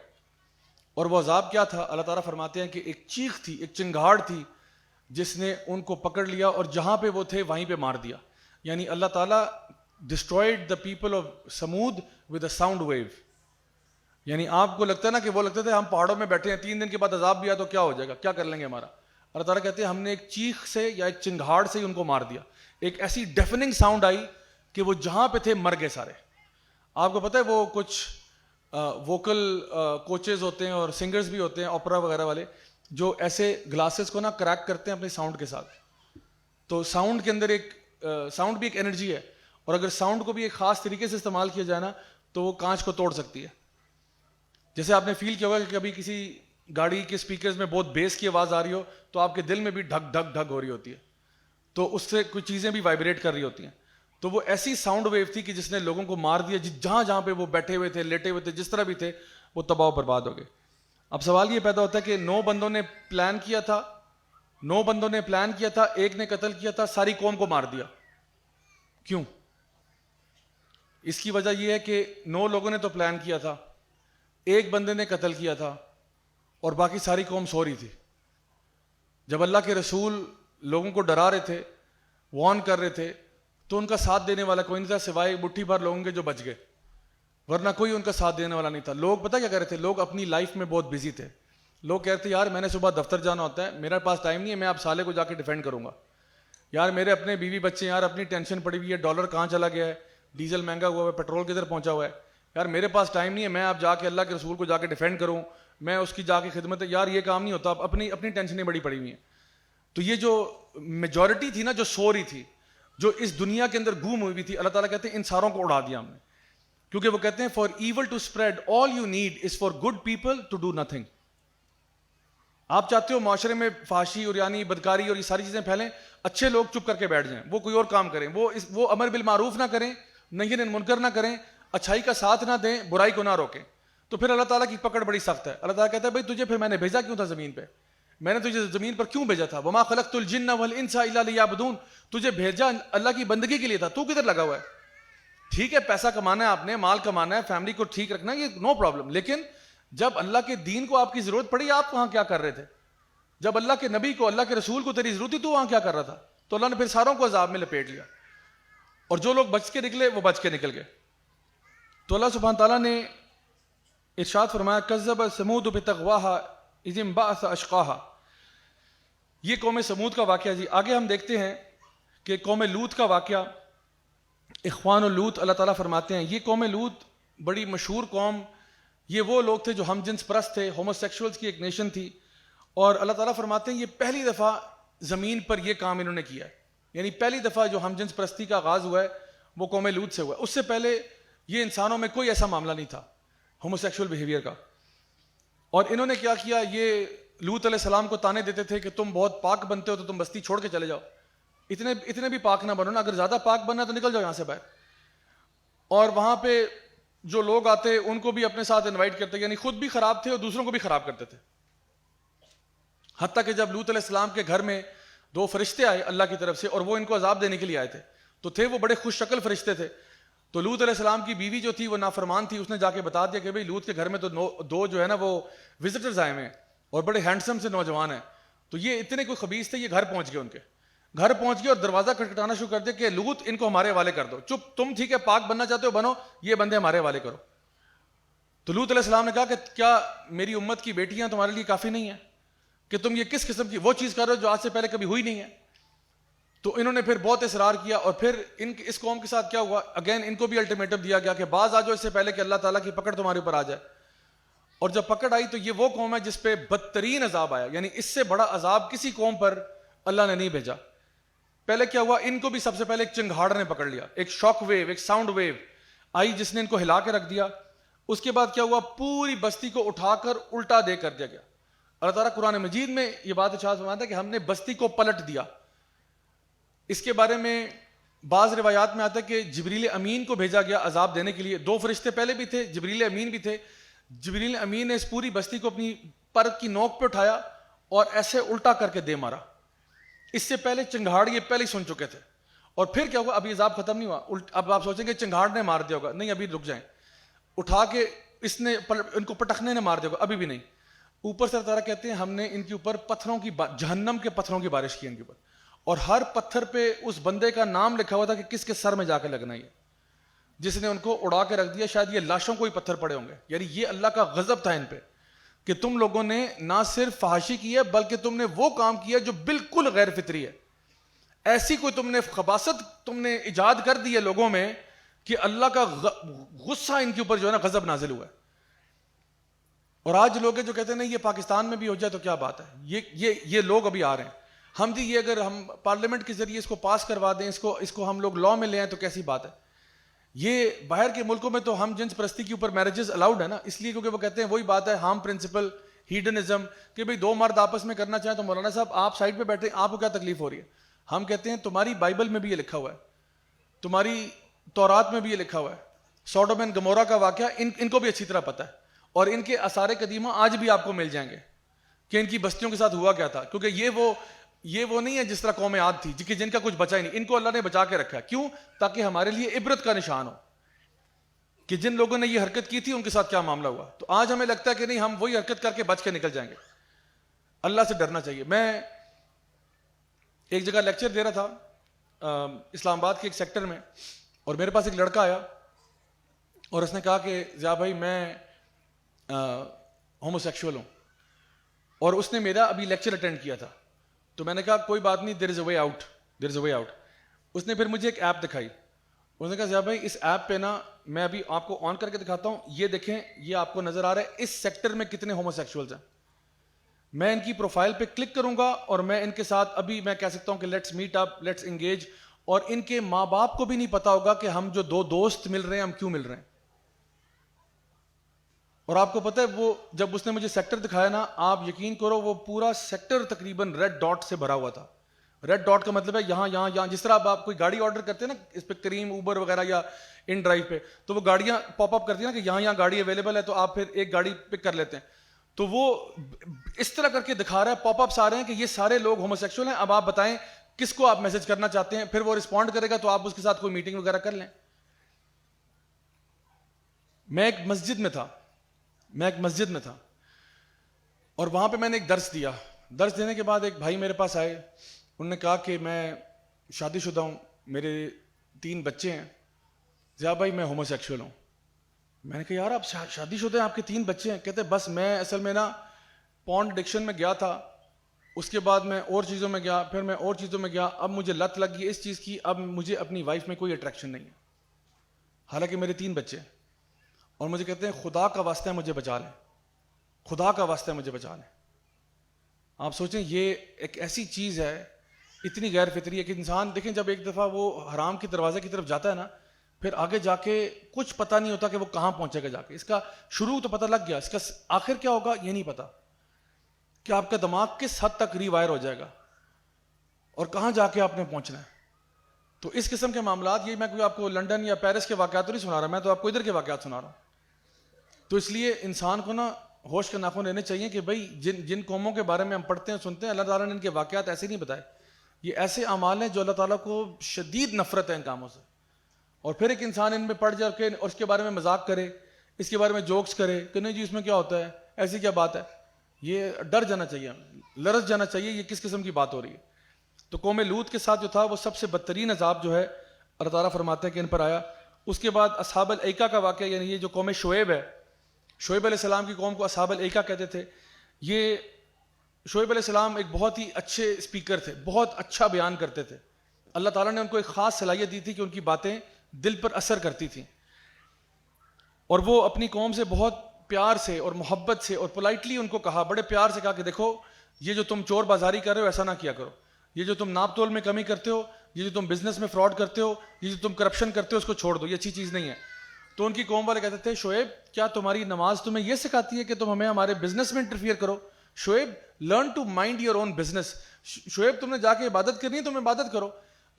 اور وہ عذاب کیا تھا؟ اللہ تعالیٰ فرماتے ہیں کہ ایک چیخ تھی, ایک چنگھاڑ تھی جس نے ان کو پکڑ لیا اور جہاں پہ وہ تھے وہیں پہ مار دیا. یعنی اللہ تعالیٰ destroyed the people of Samud with a sound wave. یعنی آپ کو لگتا ہے نا کہ وہ لگتے تھے ہم پہاڑوں میں بیٹھے ہیں, 3 دن کے بعد عذاب بھی آیا تو کیا ہو جائے گا, کیا کر لیں گے ہمارا. اللہ تعالیٰ کہتے ہیں ہم نے ایک چیخ سے یا ایک چنگھاڑ سے ہی ان کو مار دیا. ایک ایسی ڈیفننگ ساؤنڈ آئی کہ وہ جہاں پہ تھے مر گئے سارے. آپ کو پتہ ہے وہ کچھ ووکل کوچز ہوتے ہیں اور سنگرز بھی ہوتے ہیں اوپرا وغیرہ والے, جو ایسے گلاسز کو نا کریک کرتے ہیں اپنے ساؤنڈ کے ساتھ. تو ساؤنڈ کے اندر ایک ساؤنڈ بھی ایک انرجی ہے, اور اگر ساؤنڈ کو بھی ایک خاص طریقے سے استعمال کیا جائے نا تو وہ کانچ کو توڑ سکتی ہے. جیسے آپ نے فیل کیا ہوگا کہ کبھی کسی گاڑی کے اسپیکرز میں بہت بیس کی آواز آ رہی ہو تو آپ کے دل میں بھی ڈھک ڈھک ڈھک ہو رہی ہوتی ہے, تو اس سے کچھ چیزیں بھی وائبریٹ کر رہی ہوتی ہیں. تو وہ ایسی ساؤنڈ ویو تھی کہ جس نے لوگوں کو مار دیا, جہاں جہاں پہ وہ بیٹھے ہوئے تھے, لیٹے ہوئے تھے, جس طرح بھی تھے, وہ تباہ و برباد ہو گئے. اب سوال یہ پیدا ہوتا ہے کہ 9 بندوں نے پلان کیا تھا, 9 بندوں نے پلان کیا تھا, ایک نے قتل کیا تھا, ساری قوم کو مار دیا. کیوں؟ اس کی وجہ یہ ہے کہ 9 لوگوں نے تو پلان کیا تھا, ایک بندے نے قتل کیا تھا, اور باقی ساری قوم سو رہی تھی. جب اللہ کے رسول لوگوں کو ڈرا رہے تھے, وارن کر رہے تھے, تو ان کا ساتھ دینے والا کوئی نہیں تھا سوائے مٹھی بھر لوگوں کے جو بچ گئے, ورنہ کوئی ان کا ساتھ دینے والا نہیں تھا. لوگ پتہ کیا کہہ رہے تھے, لوگ اپنی لائف میں بہت بزی تھے. لوگ کہتے تھے یار میں نے صبح دفتر جانا ہوتا ہے, میرے پاس ٹائم نہیں ہے, میں اب سالے کو جا کے ڈیفینڈ کروں گا. یار میرے اپنے بیوی بچے, یار اپنی ٹینشن پڑی ہوئی ہے, ڈالر کہاں چلا گیا ہے, ڈیزل مہنگا ہوا ہے, پیٹرول کدھر پہنچا ہوا ہے, یار میرے پاس ٹائم نہیں ہے میں اب جا کے اللہ کے رسول کو جا کے ڈیفینڈ کروں, میں اس کی جا کے خدمت, یار یہ کام نہیں ہوتا. اپنی ٹینشنیں بڑی پڑی ہوئی ہیں. تو یہ جو میجورٹی تھی نا جو سو رہی تھی, جو اس دنیا کے اندر گم ہوئی تھی, اللہ تعالیٰ کہتے ہیں ان ساروں کو اڑا دیا ہم نے. کیونکہ وہ کہتے ہیں for evil to spread all you need is for good people to do nothing. آپ چاہتے ہو معاشرے میں فحاشی اور یعنی بدکاری اور یہ ساری چیزیں پھیلیں, اچھے لوگ چپ کر کے بیٹھ جائیں, وہ کوئی اور کام کریں, وہ امر بالمعروف نہ کریں, نہی عن المنکر نہ کریں, اچھائی کا ساتھ نہ دیں, برائی کو نہ روکیں, تو پھر اللہ تعالیٰ کی پکڑ بڑی سخت ہے. اللہ تعالیٰ کہتا ہے بھائی تجھے پھر میں نے بھیجا کیوں تھا زمین پہ, میں نے تجھے زمین پر کیوں بھیجا تھا؟ وما خلقت الجن والانس الا لیعبدون, تجھے بھیجا اللہ کی بندگی کے لیے تھا, تو کدھر لگا ہوا ہے؟ ٹھیک ہے پیسہ کمانا ہے آپ نے, مال کمانا ہے, فیملی کو ٹھیک رکھنا ہے, یہ نو پرابلم, لیکن جب اللہ کے دین کو آپ کی ضرورت پڑی آپ وہاں کیا کر رہے تھے؟ جب اللہ کے نبی کو, اللہ کے رسول کو تیری ضرورت تھی تو وہاں کیا کر رہا تھا؟ تو اللہ نے پھر ساروں کو عذاب میں لپیٹ لیا, اور جو لوگ بچ کے نکلے وہ بچ کے نکل گئے. تو اللہ سبحانہ تعالیٰ نے ارشاد فرمایا کذب ثمود بطغواها اذ انبعث اشقاها. یہ قوم سمود کا واقعہ جی. آگے ہم دیکھتے ہیں کہ قوم لوط کا واقعہ, اخوان اللوط. اللہ تعالیٰ فرماتے ہیں یہ قوم لوط بڑی مشہور قوم, یہ وہ لوگ تھے جو ہم جنس پرست تھے, ہومو سیکشولز کی ایک نیشن تھی, اور اللہ تعالیٰ فرماتے ہیں یہ پہلی دفعہ زمین پر یہ کام انہوں نے کیا ہے. یعنی پہلی دفعہ جو ہم جنس پرستی کا آغاز ہوا ہے وہ قوم لوط سے ہوا ہے. اس سے پہلے یہ انسانوں میں کوئی ایسا معاملہ نہیں تھا ہومو سیکشول بیہیویئر کا. اور انہوں نے کیا کیا, یہ لوط علیہ السلام کو تانے دیتے تھے کہ تم بہت پاک بنتے ہو تو تم بستی چھوڑ کے چلے جاؤ, اتنے بھی پاک نہ بنو نا, اگر زیادہ پاک بننا تو نکل جاؤ یہاں سے باہر. اور وہاں پہ جو لوگ آتے ان کو بھی اپنے ساتھ انوائٹ کرتے, یعنی خود بھی خراب تھے اور دوسروں کو بھی خراب کرتے تھے. حتیٰ کہ جب لوط علیہ السلام کے گھر میں 2 فرشتے آئے اللہ کی طرف سے, اور وہ ان کو عذاب دینے کے لیے آئے تھے, تو تھے وہ بڑے خوش شکل فرشتے تھے. تو لوط علیہ السلام کی بیوی جو تھی وہ نافرمان تھی, اس نے جا کے بتا دیا کہ بھئی لوط کے گھر میں تو 2 جو ہے نا وہ وزٹرز آئے ہوئے ہیں اور بڑے ہینڈسم سے نوجوان ہیں. تو یہ اتنے کوئی خبیث تھے, یہ گھر پہنچ گئے, ان کے گھر پہنچ گئے اور دروازہ کھٹکھٹانا شروع کر دیا کہ لوط ان کو ہمارے حوالے کر دو, چپ تم ٹھیک ہے پاک بننا چاہتے ہو بنو, یہ بندے ہمارے حوالے کرو. تو لوط علیہ السلام نے کہا کہ کیا میری امت کی بیٹیاں تمہارے لیے کافی نہیں ہیں کہ تم یہ کس قسم کی وہ چیز کر رہے ہو جو آج سے پہلے کبھی ہوئی نہیں ہے؟ تو انہوں نے پھر بہت اصرار کیا, اور پھر اس قوم کے ساتھ کیا ہوا, اگین ان کو بھی الٹیمیٹم دیا گیا کہ باز آ جاؤ اس سے پہلے کہ اللہ تعالیٰ کی پکڑ تمہارے اوپر آ جائے. اور جب پکڑ آئی تو یہ وہ قوم ہے جس پہ بدترین عذاب آیا, یعنی اس سے بڑا عذاب کسی قوم پر اللہ نے نہیں بھیجا. پہلے کیا ہوا, ان کو بھی سب سے پہلے ایک چنگھاڑ نے پکڑ لیا, ایک شاک ویو, ایک ساؤنڈ ویو آئی جس نے ان کو ہلا کے رکھ دیا. اس کے بعد کیا ہوا, پوری بستی کو اٹھا کر الٹا دے کر دیا گیا. اللہ تعالیٰ قرآن مجید میں یہ بات ارشاد فرماتا ہے کہ ہم نے بستی کو پلٹ دیا. اس کے بارے میں بعض روایات میں آتا ہے کہ جبریل امین کو بھیجا گیا عذاب دینے کے لیے. 2 فرشتے پہلے بھی تھے, جبریل امین بھی تھے. جبریل امین نے اس پوری بستی کو اپنی پر کی نوک پہ اٹھایا اور ایسے الٹا کر کے دے مارا. اس سے پہلے چنگھاڑ یہ پہلے سن چکے تھے. اور پھر کیا ہوا, ابھی عذاب ختم نہیں ہوا. اب آپ سوچیں گے چنگھاڑ نے مار دیا ہوگا, نہیں ابھی رک جائیں. اٹھا کے اس نے ان کو پٹخنے نے مار دیا ہوگا, ابھی بھی نہیں. اوپر سے اللہ کہتے ہیں ہم نے ان کے اوپر پتھروں کی جہنم کے پتھروں کی بارش کی ان کے اوپر, اور ہر پتھر پہ اس بندے کا نام لکھا ہوا تھا کہ کس کے سر میں جا کے لگنا ہے, جس نے ان کو اڑا کے رکھ دیا. شاید یہ لاشوں کو ہی پتھر پڑے ہوں گے, یعنی یہ اللہ کا غضب تھا ان پہ کہ تم لوگوں نے نہ صرف فحاشی کی ہے بلکہ تم نے وہ کام کیا جو بالکل غیر فطری ہے. ایسی کوئی تم نے خباثت تم نے ایجاد کر دی ہے لوگوں میں کہ اللہ کا غصہ ان کے اوپر جو ہے نا غضب نازل ہوا ہے. اور آج لوگ جو کہتے ہیں نہیں یہ پاکستان میں بھی ہو جائے تو کیا بات ہے, یہ لوگ ابھی آ رہے ہیں. ہم جی یہ اگر ہم پارلیمنٹ کے ذریعے اس کو پاس کروا دیں, اس کو ہم لوگ لا میں لے آئیں تو کیسی بات ہے. یہ باہر کے ملکوں میں تو ہم جنس پرستی کے اوپر میرجز الاؤڈ ہے نا, اس لیے کیونکہ وہ کہتے ہیں وہی بات ہے ہارم پرنسپل, ہیڈنزم, کہ بھئی دو مرد آپس میں کرنا چاہیں تو مولانا صاحب آپ سائڈ پہ بیٹھے, آپ کو کیا تکلیف ہو رہی ہے. ہم کہتے ہیں تمہاری بائبل میں بھی یہ لکھا ہوا ہے, تمہاری تورات میں بھی یہ لکھا ہوا ہے. سوڈوم اینڈ گمورا کا واقعہ ان کو بھی اچھی طرح پتہ ہے, اور ان کے آثار قدیمہ آج بھی آپ کو مل جائیں گے کہ ان کی بستیوں کے ساتھ ہوا کیا تھا. کیونکہ یہ وہ نہیں ہے جس طرح قوم عاد تھی کہ جن کا کچھ بچا ہی نہیں. ان کو اللہ نے بچا کے رکھا ہے. کیوں؟ تاکہ ہمارے لیے عبرت کا نشان ہو کہ جن لوگوں نے یہ حرکت کی تھی ان کے ساتھ کیا معاملہ ہوا. تو آج ہمیں لگتا ہے کہ نہیں ہم وہی حرکت کر کے بچ کے نکل جائیں گے. اللہ سے ڈرنا چاہیے. میں ایک جگہ لیکچر دے رہا تھا اسلام آباد کے ایک سیکٹر میں, اور میرے پاس ایک لڑکا آیا اور اس نے کہا کہ ضیاء بھائی میں ہومو سیکشول ہوں, اور اس نے میرا ابھی لیکچر اٹینڈ کیا تھا. تو میں نے کہا کوئی بات نہیں, دیر از اے وے آؤٹ, دیر از اے وے آؤٹ. اس نے پھر مجھے ایک ایپ دکھائی. اس نے کہا ضیاء بھائی اس ایپ پہ نا میں ابھی آپ کو آن کر کے دکھاتا ہوں, یہ دیکھیں یہ آپ کو نظر آ رہا ہے اس سیکٹر میں کتنے ہومو سیکشولز ہیں. میں ان کی پروفائل پہ کلک کروں گا اور میں ان کے ساتھ ابھی میں کہہ سکتا ہوں کہ let's meat up, let's engage. اور ان کے ماں باپ کو بھی نہیں پتا ہوگا کہ ہم جو دو دوست مل رہے ہیں ہم کیوں مل رہے ہیں. اور آپ کو پتہ ہے وہ جب اس نے مجھے سیکٹر دکھایا نا, آپ یقین کرو وہ پورا سیکٹر تقریباً ریڈ ڈاٹ سے بھرا ہوا تھا. ریڈ ڈاٹ کا مطلب ہے یہاں جس طرح آپ کوئی گاڑی آرڈر کرتے ہیں نا اس پہ کریم اوبر وغیرہ یا ان ڈرائیو پہ, تو وہ گاڑیاں پاپ اپ کرتی ہیں نا کہ یہاں گاڑی اویلیبل ہے, تو آپ پھر ایک گاڑی پک کر لیتے ہیں. تو وہ اس طرح کر کے دکھا رہا ہے, پاپ اپس آ رہے ہیں کہ یہ سارے لوگ ہومو سیکشول ہیں, اب آپ بتائیں کس کو آپ میسج کرنا چاہتے ہیں. پھر وہ رسپونڈ کرے گا تو آپ اس کے ساتھ کوئی میٹنگ وغیرہ کر لیں. میں ایک مسجد میں تھا اور وہاں پہ میں نے ایک درس دیا. درس دینے کے بعد ایک بھائی میرے پاس آئے, انہوں نے کہا کہ میں شادی شدہ ہوں, میرے 3 بچے ہیں, ضیاء بھائی میں ہومو سیکشول ہوں. میں نے کہا یار آپ شادی شدہ ہیں, آپ کے 3 بچے ہیں. کہتے بس میں اصل میں نا پورن ایڈکشن میں گیا تھا, اس کے بعد میں اور چیزوں میں گیا, پھر میں اور چیزوں میں گیا, اب مجھے لت لگ گئی اس چیز کی, اب مجھے اپنی وائف میں کوئی اٹریکشن نہیں ہے, حالانکہ میرے 3 بچے ہیں. اور مجھے کہتے ہیں خدا کا واسطہ ہے مجھے بچا لیں, خدا کا واسطہ ہے مجھے بچا لیں. آپ سوچیں یہ ایک ایسی چیز ہے اتنی غیر فطری ہے کہ انسان دیکھیں جب ایک دفعہ وہ حرام کے دروازے کی طرف جاتا ہے نا, پھر آگے جا کے کچھ پتہ نہیں ہوتا کہ وہ کہاں پہنچے گا. جا کے اس کا شروع تو پتہ لگ گیا, اس کا آخر کیا ہوگا یہ نہیں پتا کہ آپ کا دماغ کس حد تک ری وائر ہو جائے گا اور کہاں جا کے آپ نے پہنچنا ہے. تو اس قسم کے معاملات, یہ میں کوئی آپ کو لنڈن یا پیرس کے واقعات تو نہیں سنا رہا, میں تو آپ کو ادھر کے واقعات سنا رہا ہوں. تو اس لیے انسان کو نا ہوش کے ناخن لینے چاہیے کہ بھائی جن قوموں کے بارے میں ہم پڑھتے ہیں سنتے ہیں, اللہ تعالیٰ نے ان کے واقعات ایسے نہیں بتائے. یہ ایسے اعمال ہیں جو اللہ تعالیٰ کو شدید نفرت ہے ان کاموں سے. اور پھر ایک انسان ان میں پڑھ جائے کہ اور اس کے بارے میں مذاق کرے, اس کے بارے میں جوکس کرے کہ نہیں جی اس میں کیا ہوتا ہے, ایسی کیا بات ہے. یہ ڈر جانا چاہیے, لرز جانا چاہیے یہ کس قسم کی بات ہو رہی ہے. تو قوم لوط کے ساتھ جو تھا وہ سب سے بدترین عذاب جو ہے اللہ تعالیٰ فرماتے ہیں کہ ان پر آیا. اس کے بعد اصحاب الایکہ کا واقعہ, یعنی یہ جو قوم شعیب ہے, شعیب علیہ السلام کی قوم کو اصحاب الایکہ کہتے تھے. یہ شعیب علیہ السلام ایک بہت ہی اچھے اسپیکر تھے, بہت اچھا بیان کرتے تھے. اللہ تعالیٰ نے ان کو ایک خاص صلاحیت دی تھی کہ ان کی باتیں دل پر اثر کرتی تھیں, اور وہ اپنی قوم سے بہت پیار سے اور محبت سے اور پولائٹلی ان کو کہا, بڑے پیار سے کہا کہ دیکھو یہ جو تم چور بازاری کر رہے ہو ایسا نہ کیا کرو, یہ جو تم ناپ تول میں کمی کرتے ہو, یہ جو تم بزنس میں فراڈ کرتے ہو, یہ جو تم کرپشن کرتے ہو اس کو چھوڑ دو, یہ اچھی چیز نہیں ہے. تو ان کی قوم والے کہتے تھے شعیب کیا تمہاری نماز تمہیں یہ سکھاتی ہے کہ تم ہمیں ہمارے بزنس میں انٹرفیئر کرو. Shoaib learn to mind your own business. Shoaib تم نے جا کے عبادت کرنی ہے تم عبادت کرو.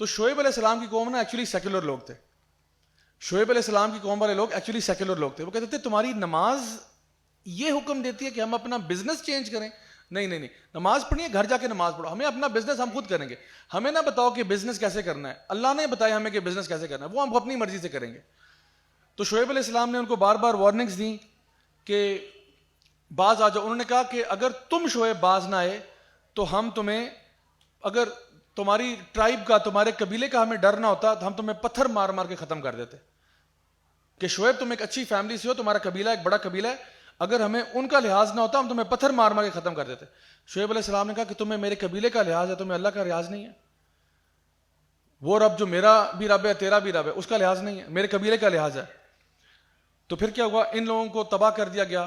تو شعیب علیہ السلام کی قوم نا ایکچولی سیکولر لوگ تھے. شعیب علیہ السلام کی قوم والے لوگ ایکچولی سیکولر لوگ تھے. وہ کہتے تھے تمہاری نماز یہ حکم دیتی ہے کہ ہم اپنا بزنس چینج کریں. نہیں, نماز پڑھنی ہے گھر جا کے نماز پڑھو, ہمیں اپنا بزنس ہم خود کریں گے. ہمیں نہ بتاؤ کہ بزنس کیسے کرنا ہے, اللہ نے بتایا ہمیں کہ بزنس کیسے کرنا ہے, وہ ہم اپنی مرضی سے کریں گے. تو شعیب علیہ السلام نے ان کو بار بار وارننگز دیں کہ باز آ جاؤ. انہوں نے کہا کہ اگر تم شعیب باز نہ آئے تو ہم تمہیں, اگر تمہاری ٹرائب کا تمہارے قبیلے کا ہمیں ڈر نہ ہوتا تو ہم تمہیں پتھر مار مار کے ختم کر دیتے. کہ شعیب تم ایک اچھی فیملی سے ہو, تمہارا قبیلہ ایک بڑا قبیلہ ہے, اگر ہمیں ان کا لحاظ نہ ہوتا ہم تمہیں پتھر مار مار کے ختم کر دیتے. شعیب علیہ السلام نے کہا کہ تمہیں میرے قبیلے کا لحاظ ہے, تمہیں اللہ کا لحاظ نہیں ہے. وہ رب جو میرا بھی رب ہے تیرا بھی رب ہے اس کا لحاظ نہیں ہے, میرے قبیلے کا لحاظ ہے. تو پھر کیا ہوا, ان لوگوں کو تباہ کر دیا گیا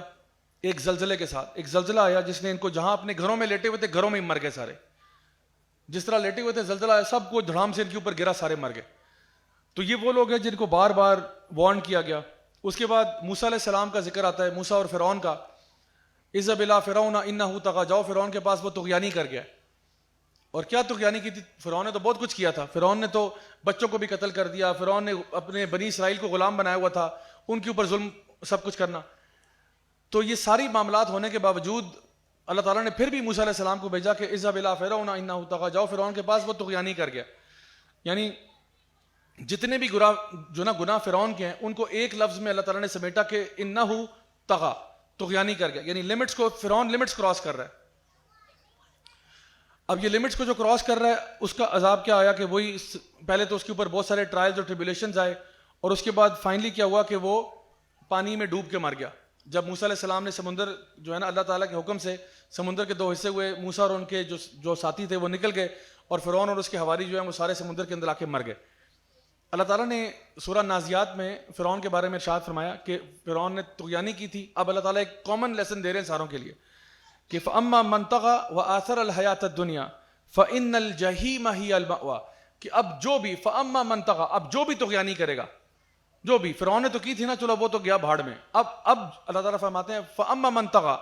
ایک زلزلے کے ساتھ. ایک زلزلہ آیا جس نے ان کو جہاں اپنے گھروں میں لیٹے ہوئے تھے گھروں میں ہی مر گئے سارے. جس طرح لیٹے ہوئے تھے زلزلہ آیا, سب کو دھڑام سے ان کے اوپر گرا, سارے مر گئے. تو یہ وہ لوگ ہیں جن کو بار بار وارن کیا گیا. اس کے بعد موسیٰ علیہ السلام کا ذکر آتا ہے, موسیٰ اور فرعون کا. اذهب الى فرعون انه طغى, جاؤ فرعون کے پاس وہ طغیانی کر گیا. اور کیا طغیانی کی تھی, فرعون نے تو بہت کچھ کیا تھا. فرعون نے تو بچوں کو بھی قتل کر دیا, فرعون نے اپنے بنی اسرائیل کو غلام بنایا ہوا تھا, ان کے اوپر ظلم سب کچھ کرنا. تو یہ ساری معاملات ہونے کے باوجود اللہ تعالیٰ نے پھر بھی موسیٰ علیہ السلام کو بھیجا کہ اذهب الى فرعون انه طغى, جاؤ فرعون کے پاس وہ طغیانی کر گیا. یعنی جتنے بھی گناہ فرعون کے ہیں ان کو ایک لفظ میں اللہ تعالیٰ نے سمیٹا کہ انه طغى, طغیانی کر گیا. یعنی لمٹس کو فرعون لمٹس کراس کر رہا ہے. اب یہ لمٹس کو جو کراس کر رہا ہے اس کا عذاب کیا آیا کہ وہی پہلے تو اس کے اوپر بہت سارے ٹرائلز اور ٹریبولیشنز آئے, اور اس کے بعد فائنلی کیا ہوا کہ وہ پانی میں ڈوب کے مر گیا. جب موسیٰ علیہ السلام نے سمندر جو ہے نا اللہ تعالیٰ کے حکم سے سمندر کے 2 حصے ہوئے, موسیٰ اور ان کے جو ساتھی تھے وہ نکل گئے, اور فرعون اور اس کے حواری جو ہیں وہ سارے سمندر کے اندر آ کے مر گئے. اللہ تعالیٰ نے سورہ نازیات میں فرعون کے بارے میں ارشاد فرمایا کہ فرعون نے طغیانی کی تھی. اب اللہ تعالیٰ ایک کامن لیسن دے رہے ہیں ساروں کے لیے کہ فَأَمَّا مَنْ طَغَى وَآثَرَ الْحَيَاةَ الدُّنْيَا فَإِنَّ الْجَحِيمَ هِيَ الْمَأْوَىٰ, کہ اب جو بھی فَأَمَّا مَنْ طَغَى, اب جو بھی طغیانی کرے گا, جو بھی فرعون نے تو کی تھی نا, چلو وہ تو گیا بھاڑ میں. اب اللہ تعالیٰ فرماتے ہیں فَأَمَّا مَنْ طَغَى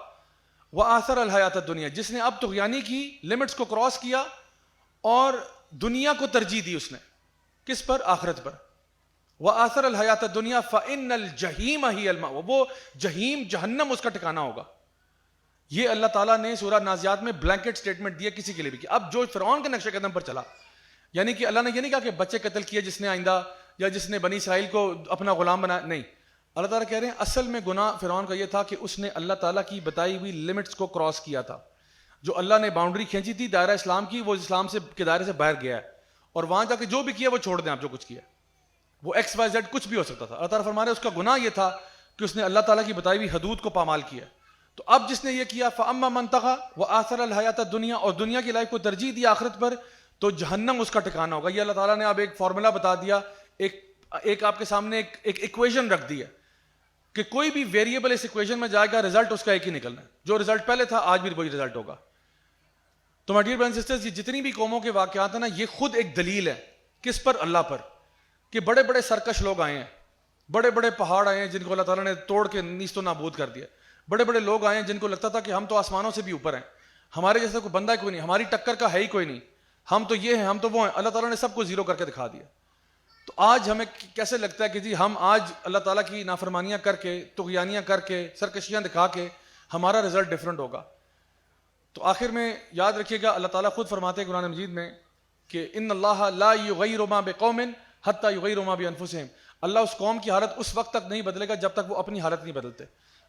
وَآثَرَ الْحَيَاةَ الدُّنْيَا, جس نے اب طغیانی کی, لمٹس کو کراس کیا اور دنیا کو ترجیح دی اس نے, کس پر, آخرت پر. وآثر الحیات الدنیا فإن الجحیم ہی المأویٰ, وہ جہیم جہنم اس کا ٹھکانہ ہوگا. یہ اللہ تعالیٰ نے سورہ نازیات میں بلینکٹ سٹیٹمنٹ دیا کسی کے لیے بھی کہ اب جو فرعون کے نقش قدم پر چلا, یعنی کہ اللہ نے یہ نہیں کہا کہ بچے قتل کیے جس نے آئندہ, یا جس نے بنی اسرائیل کو اپنا غلام بنایا, نہیں. اللہ تعالیٰ کہہ رہے ہیں اصل میں گناہ فرعون کا یہ تھا کہ اس نے اللہ تعالیٰ کی بتائی ہوئی لمٹس کو کراس کیا تھا. جو اللہ نے باؤنڈری کھینچی تھی دائرہ اسلام کی, وہ اسلام کے دائرے سے باہر گیا ہے, اور وہاں جا کے جو بھی کیا وہ چھوڑ دیں آپ, جو کچھ کیا وہ ایکس وائی زیڈ کچھ بھی ہو سکتا تھا. اللہ تعالیٰ فرما رہے اس کا گناہ یہ تھا کہ اس نے اللہ تعالیٰ کی بتائی ہوئی حدود کو پامال کیا. تو اب جس نے یہ کیا فَأَمَّا مَنْ طَغَى وَآثَرَ الْحَيَاةَ الدُّنْيَا, اور دنیا کی لائف کو ترجیح دی آخرت پر, تو جہنم اس کا ٹھکانہ ہوگا. یہ اللہ تعالیٰ نے اب ایک فارمولا بتا دیا, ایک آپ کے سامنے ایک ایکویشن رکھ دی ہے کہ کوئی بھی ویریبل اس ایکویشن میں جائے گا, رزلٹ اس کا ایک ہی نکلنا ہے. جو رزلٹ پہلے تھا آج بھی وہی رزلٹ ہوگا. تو my dear brothers and sisters, یہ جتنی بھی قوموں کے واقعات ہیں نا, یہ خود ایک دلیل ہے. کس پر, اللہ پر. کہ بڑے بڑے سرکش لوگ آئے ہیں, بڑے بڑے پہاڑ آئے ہیں جن کو اللہ تعالیٰ نے توڑ کے نیست و نابود کر دیا. بڑے بڑے لوگ آئے ہیں جن کو لگتا تھا کہ ہم تو آسمانوں سے بھی اوپر ہیں, ہمارے جیسا کوئی بندہ کوئی نہیں, ہماری ٹکر کا ہے ہی کوئی نہیں, ہم تو یہ ہیں, ہم تو وہ ہیں. اللہ تعالیٰ نے سب کو زیرو کر کے دکھا دیا. تو آج ہمیں کیسے لگتا ہے کہ جی ہم آج اللہ تعالیٰ کی نافرمانیاں کر کے, طغیانیاں کر کے, سرکشیاں دکھا کے ہمارا رزلٹ ڈیفرنٹ ہوگا. تو آخر میں یاد رکھیے گا, اللہ تعالیٰ خود فرماتے ہیں قرآن مجید میں کہ ان اللہ لا یغیر ما بقوم حتی یغیروا ما بانفسہم, اللہ اس قوم کی حالت اس وقت تک نہیں بدلے گا جب تک وہ اپنی حالت نہیں بدلتے.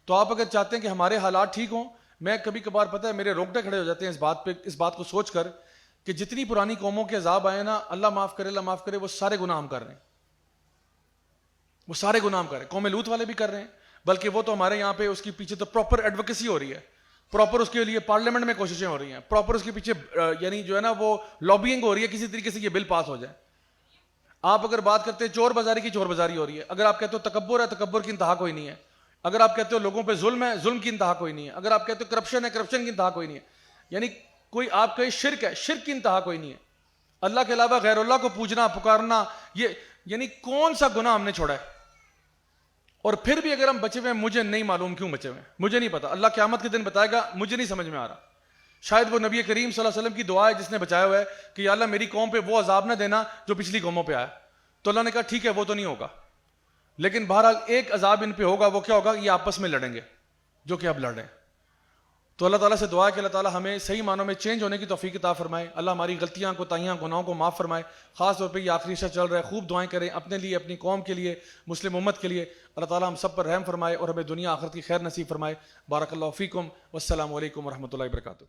تو آپ اگر چاہتے ہیں کہ ہمارے حالات ٹھیک ہوں, میں کبھی کبھار پتہ ہے میرے رونگٹے کھڑے ہو جاتے ہیں اس بات کو سوچ کر کہ جتنی پرانی قوموں کے عذاب آئے نا, اللہ معاف کرے, وہ سارے گناہ ہم کر رہے ہیں, وہ سارے گناہ ہم کر رہے ہیں. قوم لوط والے بھی کر رہے ہیں, بلکہ وہ تو ہمارے یہاں پہ اس کے پیچھے تو پراپر ایڈوکیسی ہو رہی ہے, پراپر اس کے لیے پارلیمنٹ میں کوششیں ہو رہی ہیں, پراپر اس کے پیچھے یعنی جو ہے نا وہ لابینگ ہو رہی ہے کسی طریقے سے یہ بل پاس ہو جائے. آپ اگر بات کرتے ہیں چور بازاری کی, چور بازاری ہو رہی ہے. اگر آپ کہتے ہو تکبر ہے, تکبر کی انتہا کوئی نہیں ہے. اگر آپ کہتے ہو لوگوں پہ ظلم ہے, ظلم کی انتہا کوئی نہیں ہے. اگر آپ کہتے ہو کرپشن ہے, کرپشن کی انتہا کوئی نہیں ہے. یعنی کوئی آپ کا شرک ہے, شرک کی انتہا کوئی نہیں ہے. اللہ کے علاوہ غیر اللہ کو پوجنا, پکارنا, یہ یعنی کون سا گناہ ہم نے چھوڑا ہے. اور پھر بھی اگر ہم بچے ہوئے ہیں, مجھے نہیں معلوم کیوں بچے ہوئے ہیں, مجھے نہیں پتا. اللہ قیامت کے دن بتائے گا, مجھے نہیں سمجھ میں آ رہا. شاید وہ نبی کریم صلی اللہ علیہ وسلم کی دعا ہے جس نے بچایا ہوا ہے کہ یا اللہ میری قوم پہ وہ عذاب نہ دینا جو پچھلی قوموں پہ آیا. تو اللہ نے کہا ٹھیک ہے وہ تو نہیں ہوگا, لیکن بہرحال ایک عذاب ان پہ ہوگا. وہ کیا ہوگا, یہ آپس میں لڑیں گے جو کہ اب لڑ رہے ہیں. تو اللہ تعالیٰ سے دعا ہے کہ اللہ تعالیٰ ہمیں صحیح معنوں میں چینج ہونے کی توفیق عطا فرمائے. اللہ ہماری غلطیاں, کوتاہیاں, گناہوں کو معاف فرمائے. خاص طور پہ یہ آخری عشاء چل رہا ہے, خوب دعائیں کریں اپنے لیے, اپنی قوم کے لیے, مسلم امت کے لیے. اللہ تعالیٰ ہم سب پر رحم فرمائے اور ہمیں دنیا آخرت کی خیر نصیب فرمائے. بارک اللہ فیکم, والسلام علیکم ورحمۃ اللہ وبرکاتہ.